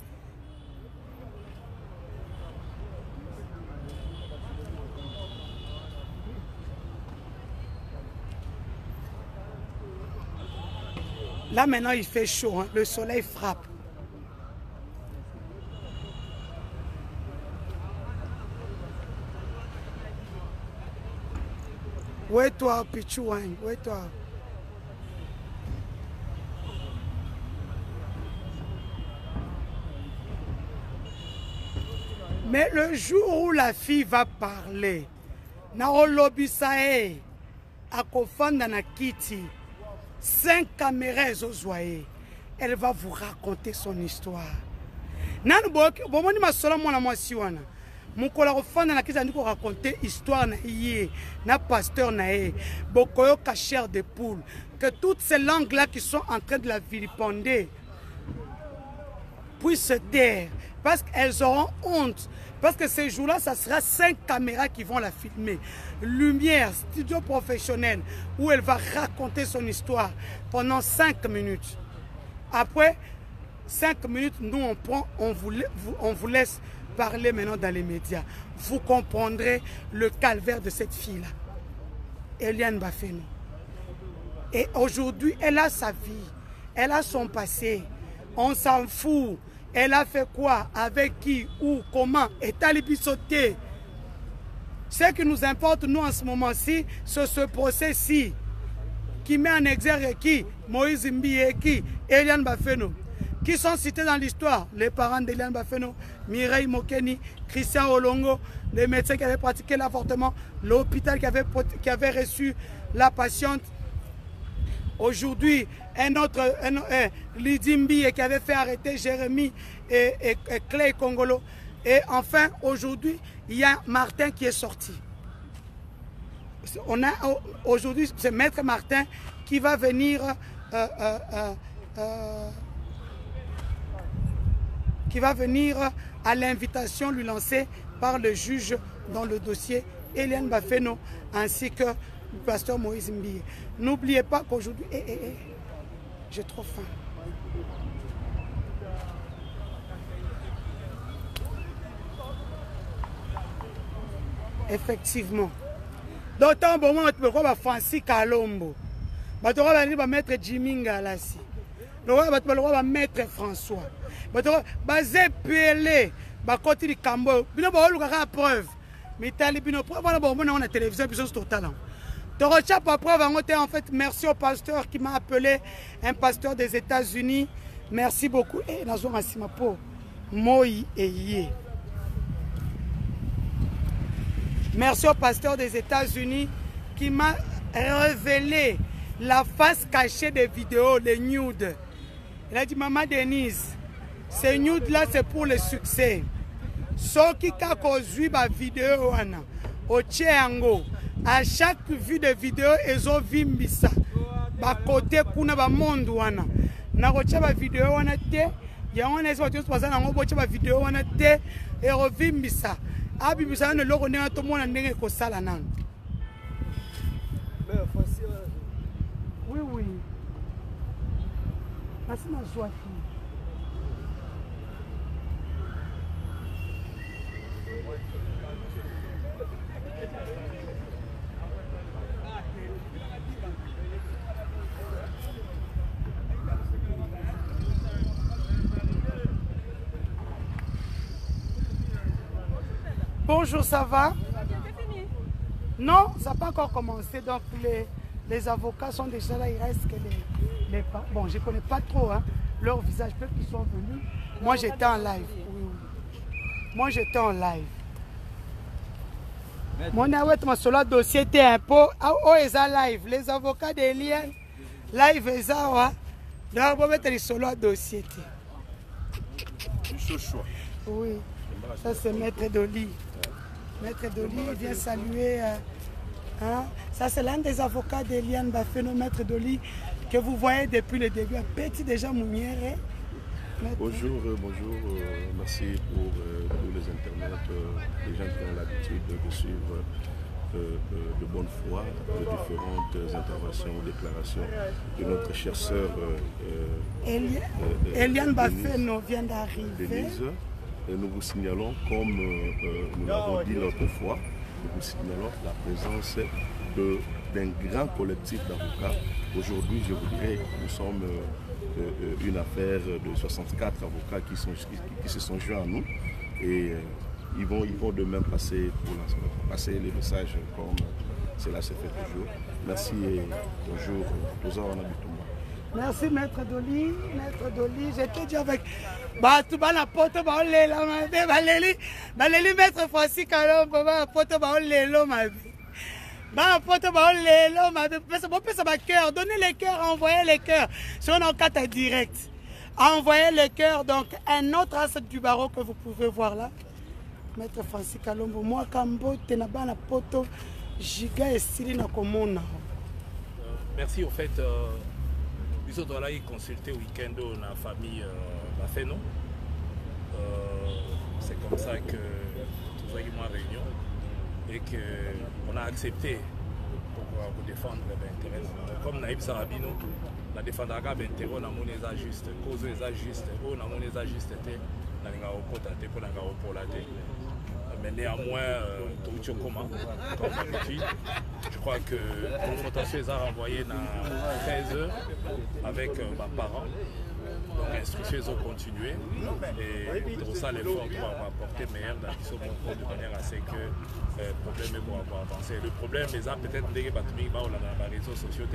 Là maintenant il fait chaud, hein? Le soleil frappe. Où est toi, Pichouane? Où est toi? Mais le jour où la fille va parler, Naolobisae, à Kofanda Nakiti, 5 caméras zozoye, elle va vous raconter son histoire. Nanu bomoni masola mwana mwasi wana. Mukola kofanda na kisa ndiko raconter histoire na yé na pasteur na yé bokoyo chair de poule que toutes ces langues là qui sont en train de la vilipender puissent se taire parce qu'elles auront honte parce que ces jours-là ça sera 5 caméras qui vont la filmer, lumière, studio professionnel où elle va raconter son histoire pendant 5 minutes. Après 5 minutes nous on prend, on vous laisse parler maintenant dans les médias. Vous comprendrez le calvaire de cette fille-là. Eliane Bafeno. Et aujourd'hui, elle a sa vie. Elle a son passé. On s'en fout. Elle a fait quoi? Avec qui? Où? Comment? Et Talibi sauté. Ce qui nous importe, nous, en ce moment-ci, c'est ce procès-ci. Qui met en exergue qui? Moïse Mbi et qui? Eliane Bafeno. Qui sont cités dans l'histoire? Les parents d'Eliane Bafeno, Mireille Mokeni, Christian Olongo, les médecins qui avaient pratiqué l'avortement, l'hôpital qui avait reçu la patiente. Aujourd'hui, un autre, Lidimbi qui avait fait arrêter Jérémy et Clay Congolo. Et enfin, aujourd'hui, il y a Martin qui est sorti. On a aujourd'hui, c'est Maître Martin qui va venir à l'invitation lui lancée par le juge dans le dossier Eliane Bafeno ainsi que le pasteur Moïse Mbiye. N'oubliez pas qu'aujourd'hui, j'ai trop faim. Effectivement. D'autant bon moment tu peux voir Francis Kalombo. Tu peux mettre Jimmy Ngalassi. Tu peux voir mettre François. Tu peux baser Pelé, côté du Cambo. Bino ba oluka preuve. Mais tali bino preuve on a télévision puissance totale. Tu retiens pas preuve en fait merci au pasteur qui m'a appelé, un pasteur des États-Unis. Merci beaucoup et nazo masima po Moi Eye. Merci au pasteur des États-Unis qui m'a révélé la face cachée des vidéos, les nudes. Il a dit, Maman Denise, ces nudes-là, c'est pour le succès. Ceux qui ont vu ma vidéo, au Tchéango, à chaque vue de vidéo, ils ont vu Mbissa. Ba côté kuna ba monde wana. Na kocha ba vidéo wana te, ya wana esi watu pasana ngo bocha ba vidéo wana te, et revi Mbissa. Abi Mbissa ne loko ne to mona ndenge ko sala nan. Oui oui. Asi na joie. Bonjour, ça va? Non, ça n'a pas encore commencé. Donc les avocats sont déjà là. Il reste que les bon, je ne connais pas trop hein, leur visage. Peut-être qu'ils sont venus. Moi, j'étais en live. Oui, oui. Moi, j'étais en live. Mon solo dossier était un peu. Oh, ils sont live. Les avocats des liens. Live, ils sont. Donc, on va mettre les solo dossier. Oui. Ça, c'est Maître Doli. Maître Doli vient saluer. Hein? Ça, c'est l'un des avocats d'Eliane Bafeno, Maître Doli, que vous voyez depuis le début. Un petit déjà moumière. Bonjour, bonjour. Merci pour tous les internautes, les gens qui ont l'habitude de suivre de bonne foi les différentes interventions ou déclarations de notre chère sœur Eliane Bafeno vient d'arriver. Et nous vous signalons, comme nous l'avons dit l'autre fois, nous vous signalons la présence d'un grand collectif d'avocats. Aujourd'hui, je vous dirais, nous sommes une affaire de 64 avocats qui se sont joints à nous. Et ils vont demain passer les messages comme cela se fait toujours. Merci et bonjour. Merci Maître Doli. Maître Doli, j'étais dit avec la poto Valérie Maître Francis Kalombo, la poto cœur, donnez les cœurs, envoyez les cœurs. Sur nos cartes direct. Envoyez les cœurs, donc un autre as du barreau que vous pouvez voir là. Maître Francis Kalombo, moi Kambo, Tenaba la poto, giga et Sirina Komona. Merci au fait. Nous avons consulté le week-end dans la famille Bafeno. C'est comme ça que nous avons eu une réunion et qu'on a accepté pour défendre l'intérêt. Comme Naïb Sarabino, la défendre l'intérêt, on a monnaie juste, cause les ajustes, on a monnaie juste, on a mais néanmoins, comme d'habitude, je crois que la confrontation est renvoyée à 13 h avec mes parents. Donc, l'instruction ont continué. Et pour ça, l'effort doit apporter meilleur dans de manière à ce que le problème est pour avoir avancé. Le problème, les gens peut-être des réseaux sociaux.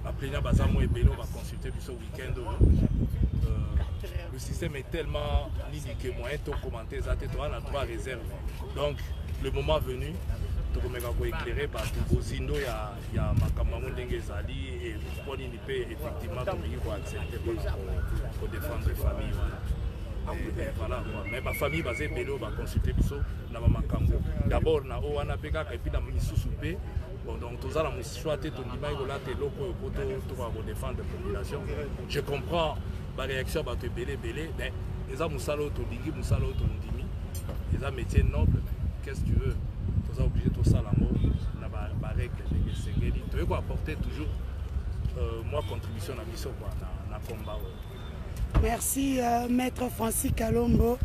Après, Bazamo et Bello va consulter ce week-end. Le système est tellement limité que moi, tout commenter, ça, tu as droit à réserve. Donc, le moment venu, tokomeka koéclairer bato bozindo ya makambo yango ndenge ezali et mpo nini mpe effectivement tolingi koaccepte mpona kodéfendre famille wana. Voilà, mais ma famille basée ebele baconsulte biso na bamakambo d'abord na oyo wana mpe kaka epuis na misusu mpe bon, donc tout ça la choix te tondima ekolata eloko oyo po tokoka kodéfendre population. Je comprends baréaction bato ebele mais eza mosala oyo tolingi mosala oyo tondimi eza métier noble. Qu'est-ce que tu veux, tu es obligé de ça l'amour, na ba règle de sengeli. Tu veux apporter toujours moi contribution à mission quoi na combat. Merci maître Francis Kalombo.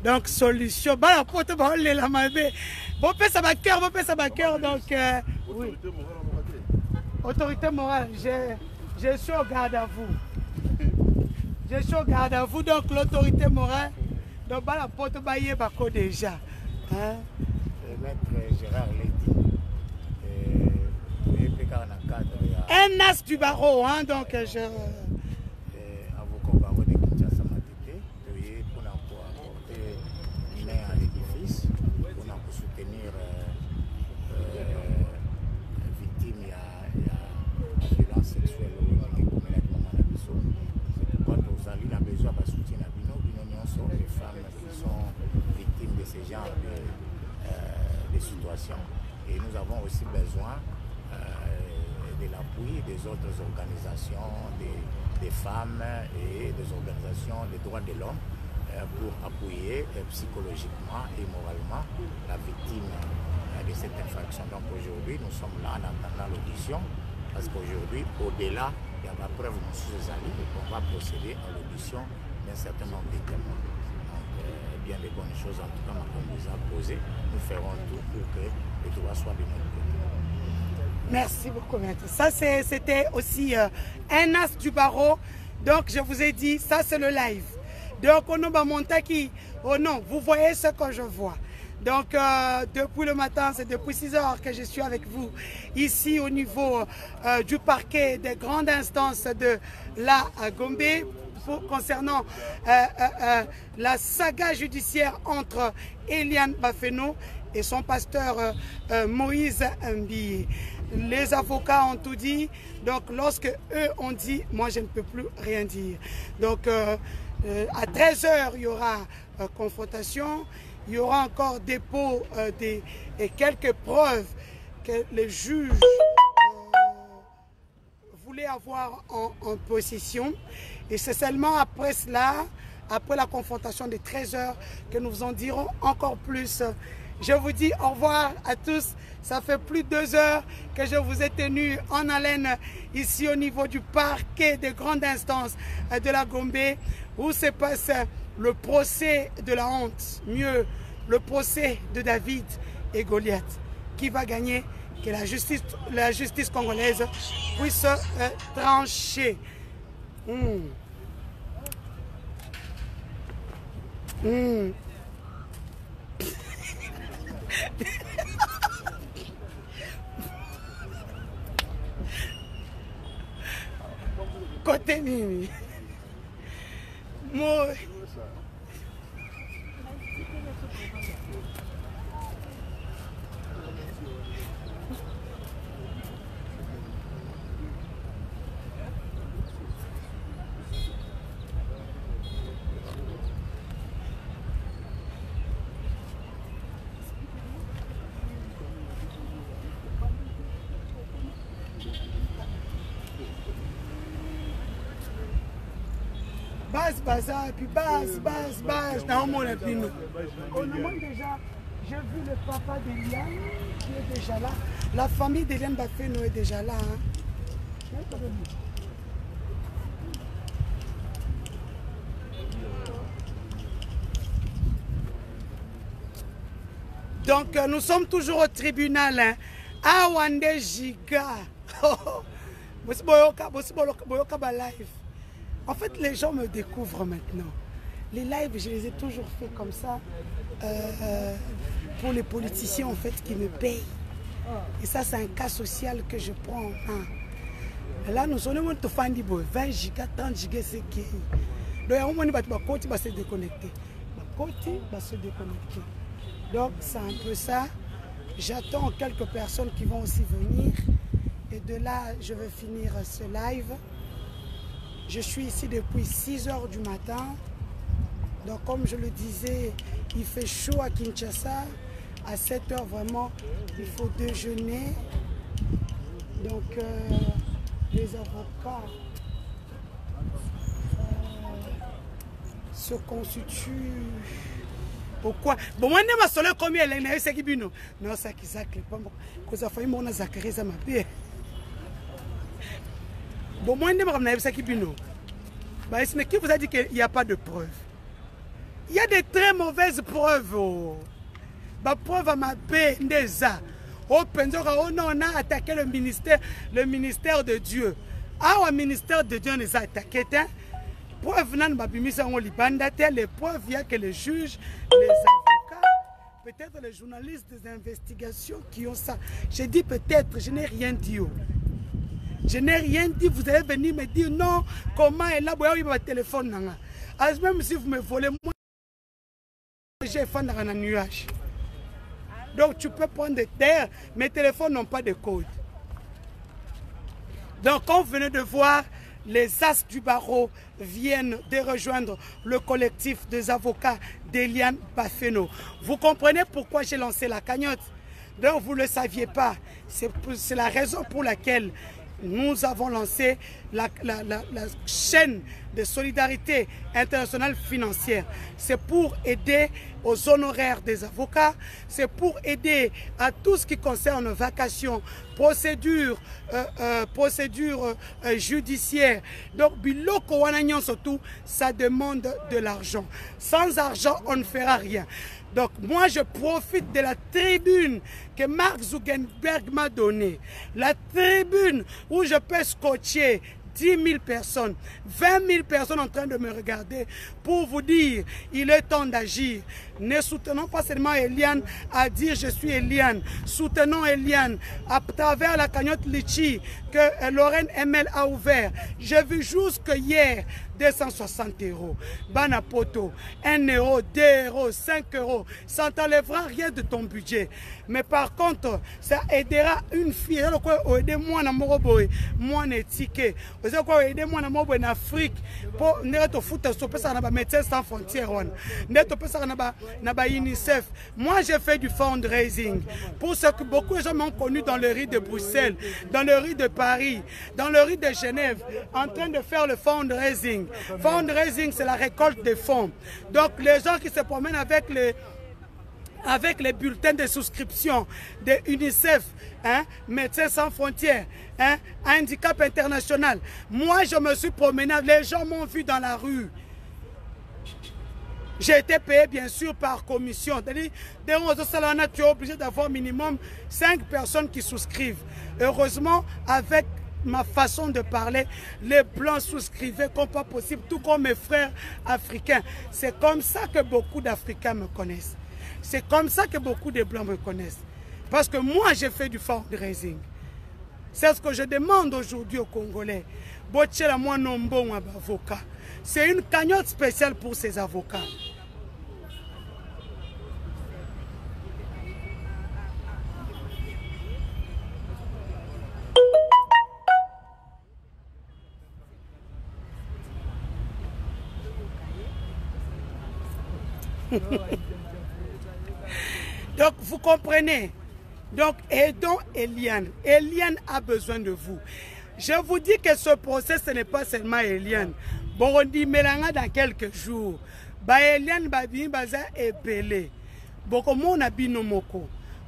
Donc solution. Bah la porte va aller la mabe. Bon peut ça va cœur donc oui. Autorité morale, je suis au garde à vous. Je suis au garde à vous donc l'autorité morale. Donc bah la porte va y bako déjà. Hein? Maître Gérard Ledi, un as du barreau, hein, donc je... Avocat barreau de Kinshasa Matete, pour apporter une main à l'édifice, pour soutenir les victimes de violence sexuelle comme la c'est pourquoi nous avons besoin de soutien à Bino, les femmes qui sont victimes de ce genre de situations. Et nous avons aussi besoin de l'appui des autres organisations, des femmes et des organisations des droits de l'homme pour appuyer psychologiquement et moralement la victime de cette infraction. Donc aujourd'hui, nous sommes là en attendant l'audition parce qu'aujourd'hui, au-delà, il y a la preuve de nos amis, on va procéder à l'audition d'un certain nombre de témoins. Bien des bonnes choses, en tout cas, on nous a posé. Nous ferons tout pour que le droit soit de notre côté. Merci beaucoup, maître. Ça, c'était aussi un as du barreau. Donc, je vous ai dit, ça, c'est le live. Donc, on va monter qui... Oh non, vous voyez ce que je vois. Donc, depuis le matin, c'est depuis 6 heures que je suis avec vous, ici au niveau du parquet des grandes instances de la Gombe, concernant la saga judiciaire entre Eliane Bafeno et son pasteur Moïse Mbiye. Les avocats ont tout dit, donc lorsque eux ont dit, moi je ne peux plus rien dire. Donc à 13 h, il y aura confrontation, il y aura encore dépôt et quelques preuves que les juges voulaient avoir en possession. Et c'est seulement après cela, après la confrontation de 13 h, que nous en dirons encore plus. Je vous dis au revoir à tous. Ça fait plus de 2 heures que je vous ai tenu en haleine ici au niveau du parquet des grandes instances de la Gombe, où se passe le procès de la honte, mieux le procès de David et Goliath. Qui va gagner? Que la justice congolaise puisse trancher. Côté nini moi base, et puis base. Dans mon épine. On a déjà, j'ai vu le papa d'Eliane qui est déjà là. La famille d'Eliane Bafeno est déjà là. Hein. Donc nous sommes toujours au tribunal. Hein. Awande Giga. Live. En fait, les gens me découvrent maintenant. Les lives, je les ai toujours fait comme ça pour les politiciens en fait qui me payent. Et ça, c'est un cas social que je prends. Hein. Là, nous sommes 20 gigas, 30 gigas, c'est qui. Donc, à un moment, il va se déconnecter. Va se déconnecter. Donc, c'est un peu ça. J'attends quelques personnes qui vont aussi venir. Et de là, je vais finir ce live. Je suis ici depuis 6 h du matin. Donc comme je le disais, il fait chaud à Kinshasa. À 7 h vraiment, il faut déjeuner. Donc les avocats se constituent. Pourquoi? Bon, moi, je ne sais pas combien elle est. C'est qui bino? Non, c'est qui ça? Que ça fait mon Zachary, ça m'a payé. Bon, moi, je ne sais pas qui bino. Mais qui vous a dit qu'il n'y a pas de preuves? Il y a de très mauvaises preuves. La preuve à ma paix, déjà. Oh, non, on a attaqué le ministère de Dieu. Ah, le ministère de Dieu nous a attaqué. Preuve nan babimisa on libanda les preuves il y a que les juges, les avocats, peut-être les journalistes des investigations qui ont ça. J'ai dit peut-être, je n'ai rien dit. Je n'ai rien dit, vous allez venir me dire non, comment est là, il y a mon téléphone. Même si vous me volez, moi, j'ai fan dans un nuage. Donc tu peux prendre des terres, mes téléphones n'ont pas de code. Donc on venait de voir, les as du barreau viennent de rejoindre le collectif des avocats d'Eliane Bafeno. Vous comprenez pourquoi j'ai lancé la cagnotte? Donc vous ne le saviez pas. C'est la raison pour laquelle nous avons lancé la chaîne de solidarité internationale financière. C'est pour aider aux honoraires des avocats, c'est pour aider à tout ce qui concerne vacations, procédures judiciaires. Donc, biloko wanagnon surtout, ça demande de l'argent. Sans argent, on ne fera rien. Donc, moi, je profite de la tribune que Mark Zuckerberg m'a donnée. La tribune où je peux scotcher 10 000 personnes, 20 000 personnes en train de me regarder pour vous dire il est temps d'agir. Ne soutenons pas seulement Eliane à dire je suis Eliane. Soutenons Eliane à travers la cagnotte Litchi que Lorraine ML a ouvert. J'ai vu jusque hier 260 €. Banapoto, 1 €, 2 €, 5 €. Ça ne t'enlèvera rien de ton budget. Mais par contre, ça aidera une fille. Aidez-moi dans mon moi ticket. Aidez-moi dans mon en Afrique. Pour ne te foutre ça dans Médecins sans frontières. Ne te ça dans UNICEF. Moi, j'ai fait du fundraising. Pour ce que beaucoup de gens m'ont connu dans le riz de Bruxelles, dans le riz de Paris, dans le riz de Genève, en train de faire le fundraising. Fundraising, c'est la récolte des fonds. Donc, les gens qui se promènent avec les bulletins de souscription de UNICEF, hein, Médecins sans frontières, hein, Handicap international. Moi, je me suis promené, les gens m'ont vu dans la rue. J'ai été payé bien sûr par commission. C'est-à-dire, tu es obligé d'avoir minimum 5 personnes qui souscrivent. Heureusement, avec ma façon de parler, les blancs souscrivaient comme pas possible, tout comme mes frères africains. C'est comme ça que beaucoup d'Africains me connaissent. C'est comme ça que beaucoup de blancs me connaissent. Parce que moi, j'ai fait du fundraising. C'est ce que je demande aujourd'hui aux Congolais. C'est une cagnotte spéciale pour ces avocats. Donc, vous comprenez. Donc, aidons Eliane. Eliane a besoin de vous. Je vous dis que ce procès, ce n'est pas seulement Eliane. Bon, on dit Mélanga dans quelques jours. Eliane Baza est belé.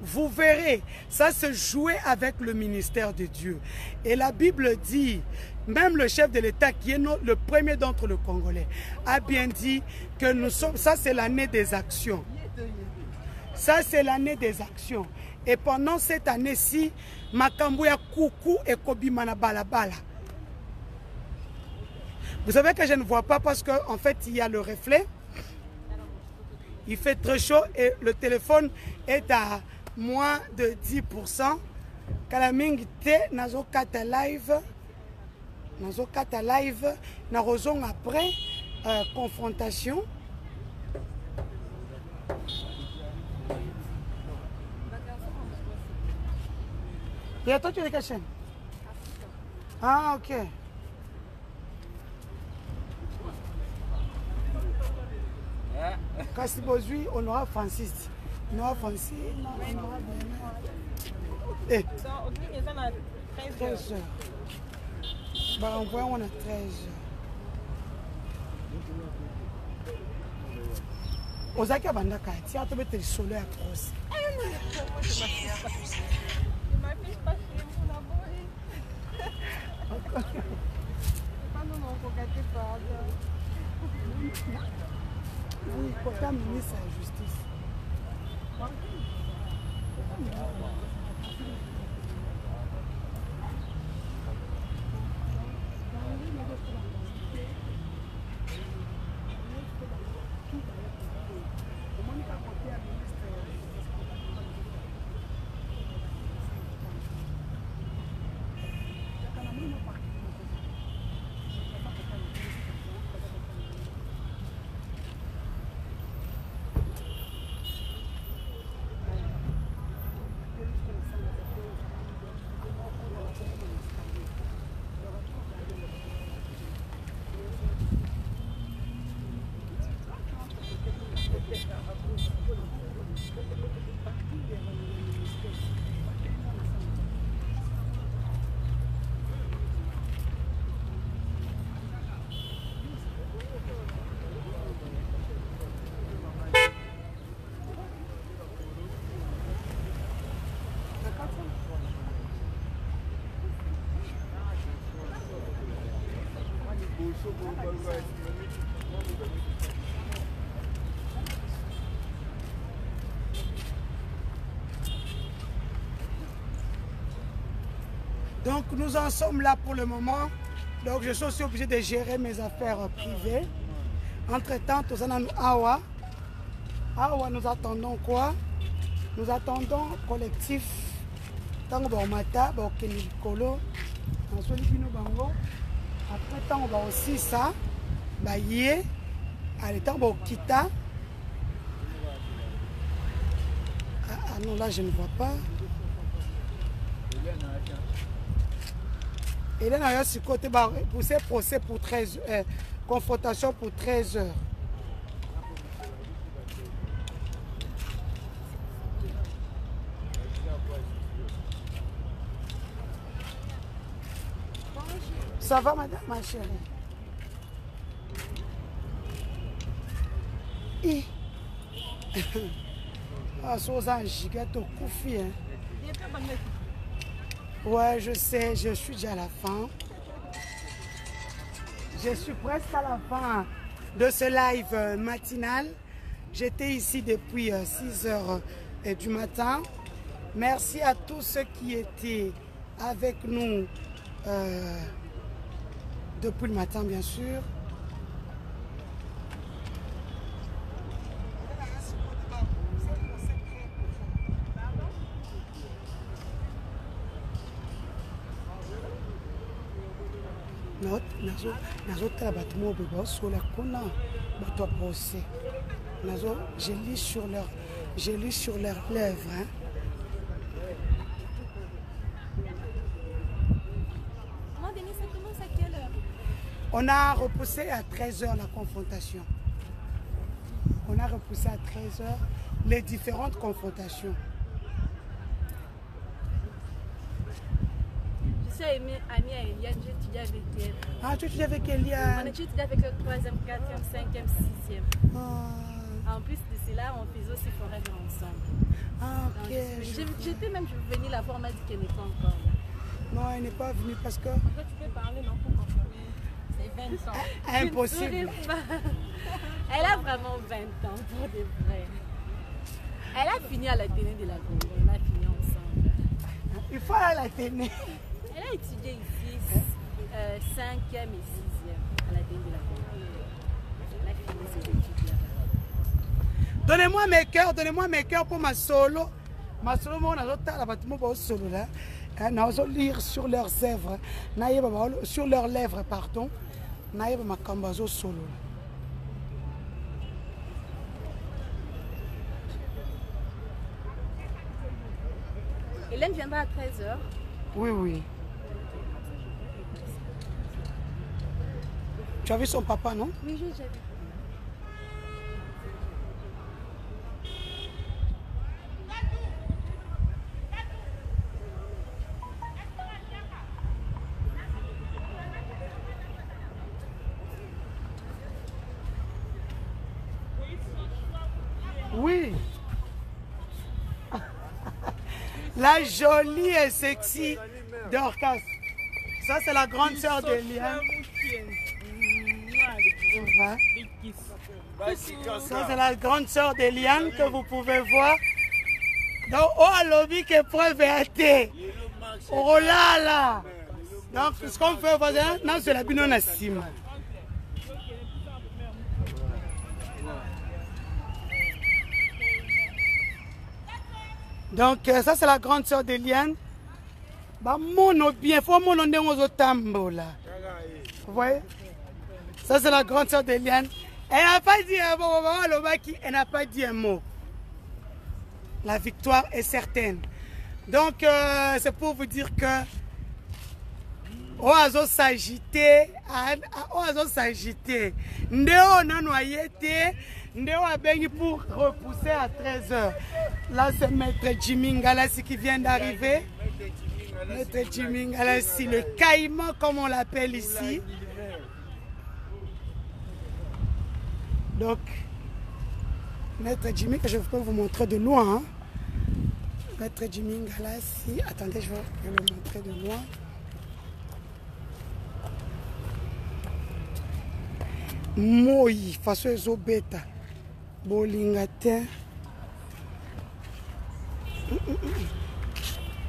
Vous verrez, ça se jouait avec le ministère de Dieu. Et la Bible dit, même le chef de l'État, qui est le premier d'entre les Congolais, a bien dit que nous sommes, ça c'est l'année des actions. Ça c'est l'année des actions. Et pendant cette année-ci, Makambouya Koukou et Kobimana Balabala. Vous savez que je ne vois pas parce qu'en fait, il y a le reflet. Il fait très chaud et le téléphone est à moins de 10%. Kalaming te nazo kata live. Nazo kata live. Narozong après confrontation. Et toi, tu es de quelle chaîne? Ah, ok. Kasi Bozui, on aura Francis. On aura Francis, on aura Bernard. Eh. 13 heures. Bah, on voit, on a 13 heures. Ozaki abandaka ti ato bete solo ya cross. Je m'affiche pas chez vous là-bas. Pas nous non cocaté par Oui, côté ministre de la Justice. Donc nous en sommes là pour le moment. Donc je suis aussi obligé de gérer mes affaires privées. Entre-temps, tous en Awa. Awa, nous attendons quoi? Nous attendons collectif. Tango Baumata, Baukeni Kolo, Ansolipino Bango. Après temps, on va aussi ça. Baye. Allez, temps Baukita. Ah non, là je ne vois pas. Et là, on a ce côté pour ces procès pour 13 confrontation pour 13 heures. Ça va, madame, ma chérie? Ah, Sozan Gigato Koufi, hein. Ouais, je sais, je suis déjà à la fin. Je suis presque à la fin de ce live matinal. J'étais ici depuis 6 heures du matin. Merci à tous ceux qui étaient avec nous depuis le matin, bien sûr. Nazotala bato mobe baosola kuna bato procès. Je lis sur leurs lèvres. Hein. Denis, ça commence à quelle heure? On a repoussé à 13 h la confrontation. On a repoussé à 13 h les différentes confrontations. Je suis amie à Eliane, j'ai étudié avec elle. Ah, tu étudies avec Eliane? On a étudié avec le 3e, 4e, 5e, 6e. Ah. En plus de cela, on faisait aussi forever ensemble. Ah, ok. J'étais même, je veux venir la voir, on m'a dit qu'elle n'est pas encore là. Non, elle n'est pas venue parce que... Pourquoi tu peux parler, non, pour confirmer? C'est 20 ans. Impossible. Elle a vraiment 20 ans, pour de vrai. Elle a fini à la télé de la Congo, on a fini ensemble. Il faut aller à la télé. Elle a étudié ici 5e et 6e à la télé de la Congo. Elle a fini ses études là. Donnez-moi mes cœurs pour ma solo. Ma solo, on a solo là. On lire sur leurs lèvres, sur leurs lèvres, pardon. Naïba Makambazo solo. Hélène viendra à 13 h. Oui, oui. Tu as vu son papa, non? Oui, j'ai déjà vu. Oui. La jolie et sexy Dorcas. Ça, c'est la grande sœur d'Eliane. Ça, c'est la grande sœur d'Eliane que vous pouvez voir. Donc, oh, lobby qui est preuve et oh là là. Donc, ce qu'on fait, non, c'est la binon à Sim. Donc, ça, c'est la grande sœur d'Eliane. Bah, mon bien, faut mon nom aux tambo là. Vous voyez? Ça, c'est la grande sœur d'Eliane. Elle n'a pas dit un mot, elle n'a pas dit un mot. La victoire est certaine. Donc, c'est pour vous dire que Oazo s'agiter, Oazo s'agiter. Ndéo n'a noyé, Ndéo a béni pour repousser à 13h. Là, c'est Maître Jimmy Ngalassi qui vient d'arriver. Maître Jimmy Ngalassi, le caïman comme on l'appelle ici. Donc, Maître Jimmy, que je peux vous montrer de loin. Hein. Maître Jimmy Ngalassi, attendez, je vais le montrer de loin. Moi, façon ezobeta, bolingate.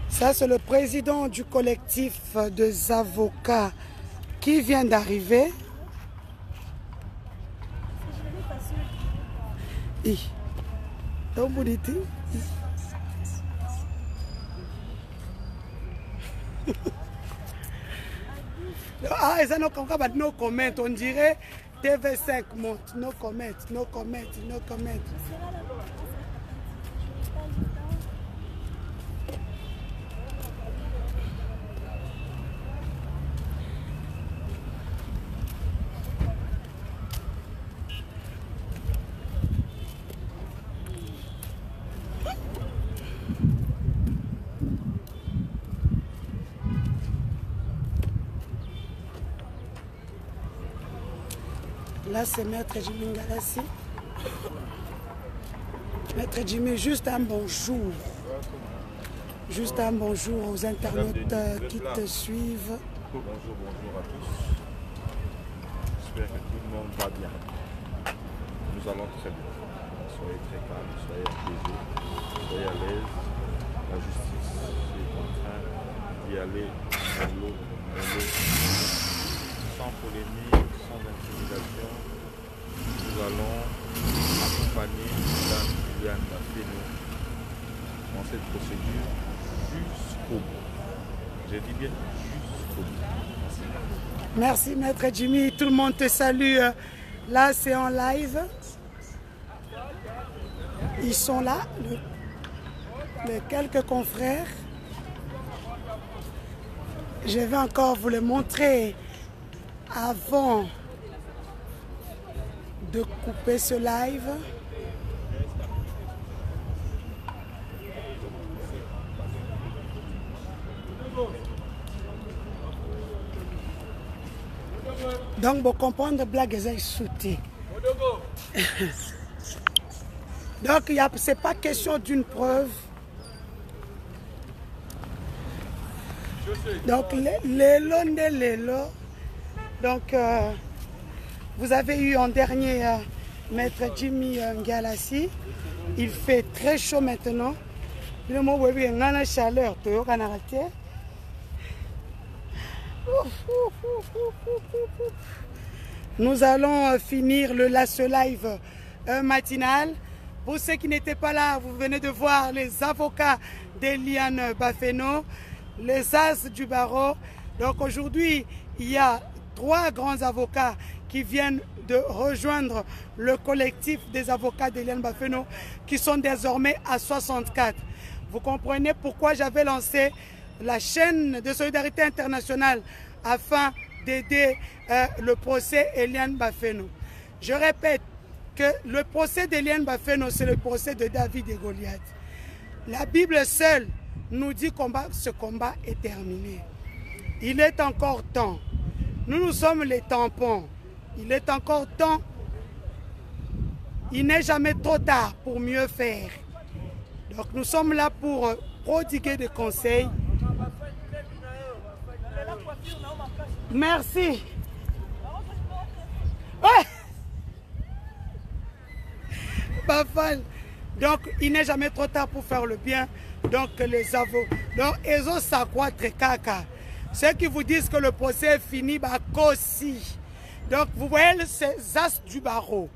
Ça, c'est le président du collectif des avocats qui vient d'arriver. Ah, et ça, no comment, on dirait TV5 monte, no comment, no comment, no comment. Là, c'est Maître Jimmy Ngalassi. Maître Jimmy, juste un bonjour. Juste un bonjour aux internautes qui te suivent. Bonjour, bonjour à tous. J'espère que tout le monde va bien. Nous allons très bien. Soyez très calmes, soyez apaisés, soyez à l'aise. La justice est en train d'y aller mollo, sans polémique, sans intimidation. Nous allons accompagner Mme Liliane Bafeno dans cette procédure jusqu'au bout. Je dis bien jusqu'au bout. Merci Maître Jimmy, tout le monde te salue. Là, c'est en live. Ils sont là, les quelques confrères. Je vais encore vous le montrer avant de couper ce live. Donc, pour comprendre, blague est sauté. Donc, ce n'est pas question d'une preuve. Donc, l'élo. Donc, vous avez eu en dernier Maître Jimmy Ngalassi. Il fait très chaud maintenant. Le mot oui, il y a une chaleur. Nous allons finir ce live matinal. Pour ceux qui n'étaient pas là, vous venez de voir les avocats d'Eliane Bafeno, les as du barreau. Donc aujourd'hui, il y a 3 grands avocats qui viennent de rejoindre le collectif des avocats d'Eliane Bafeno, qui sont désormais à 64. Vous comprenez pourquoi j'avais lancé la chaîne de solidarité internationale afin d'aider le procès Eliane Bafeno. Je répète que le procès d'Eliane Bafeno, c'est le procès de David et Goliath. La Bible seule nous dit que ce combat est terminé. Il est encore temps. Nous sommes les tampons. Il est encore temps. Il n'est jamais trop tard pour mieux faire. Donc nous sommes là pour prodiguer des conseils. Merci. Ouais. Bafal. Donc il n'est jamais trop tard pour faire le bien. Donc les avocats. Donc ils ont ça quoi très caca. Ceux qui vous disent que le procès est fini, bah aussi. Donc vous voyez ces as du barreau.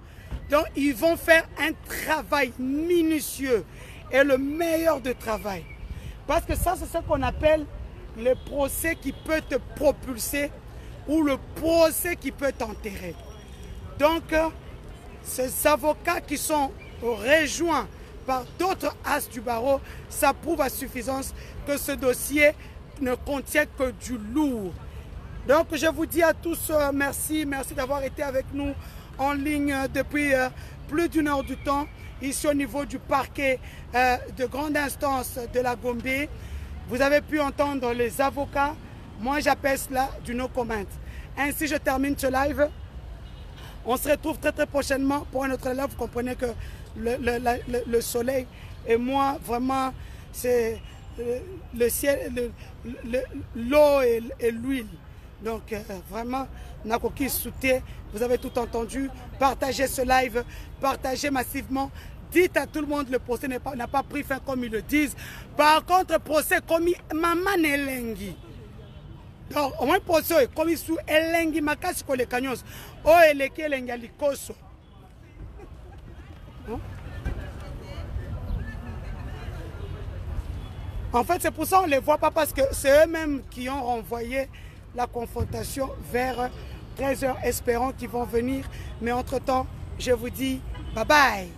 Donc ils vont faire un travail minutieux et le meilleur de travail. Parce que ça, c'est ce qu'on appelle le procès qui peut te propulser ou le procès qui peut t'enterrer. Donc, ces avocats qui sont rejoints par d'autres as du barreau, ça prouve à suffisance que ce dossier ne contient que du lourd. Donc, je vous dis à tous merci. Merci d'avoir été avec nous en ligne depuis plus d'une heure du temps, ici au niveau du parquet de grande instance de la Gombe. Vous avez pu entendre les avocats. Moi, j'appelle cela du no comment. Ainsi, je termine ce live. On se retrouve très très prochainement pour un autre live. Vous comprenez que le soleil et moi, vraiment, c'est le ciel, l'eau et l'huile. Donc, vraiment, Nakoki Souté, vous avez tout entendu. Partagez ce live, partagez massivement. Dites à tout le monde le procès n'a pas pris fin comme ils le disent. Par contre, le procès comme Maman Elengi. Donc, au moins, le procès est comme sous Elengi Makasi ko le Kanyos. O Eleki Elengi Alikoso. En fait, c'est pour ça qu'on ne les voit pas parce que c'est eux-mêmes qui ont renvoyé la confrontation vers 13h, espérant qu'ils vont venir. Mais entre-temps, je vous dis bye bye.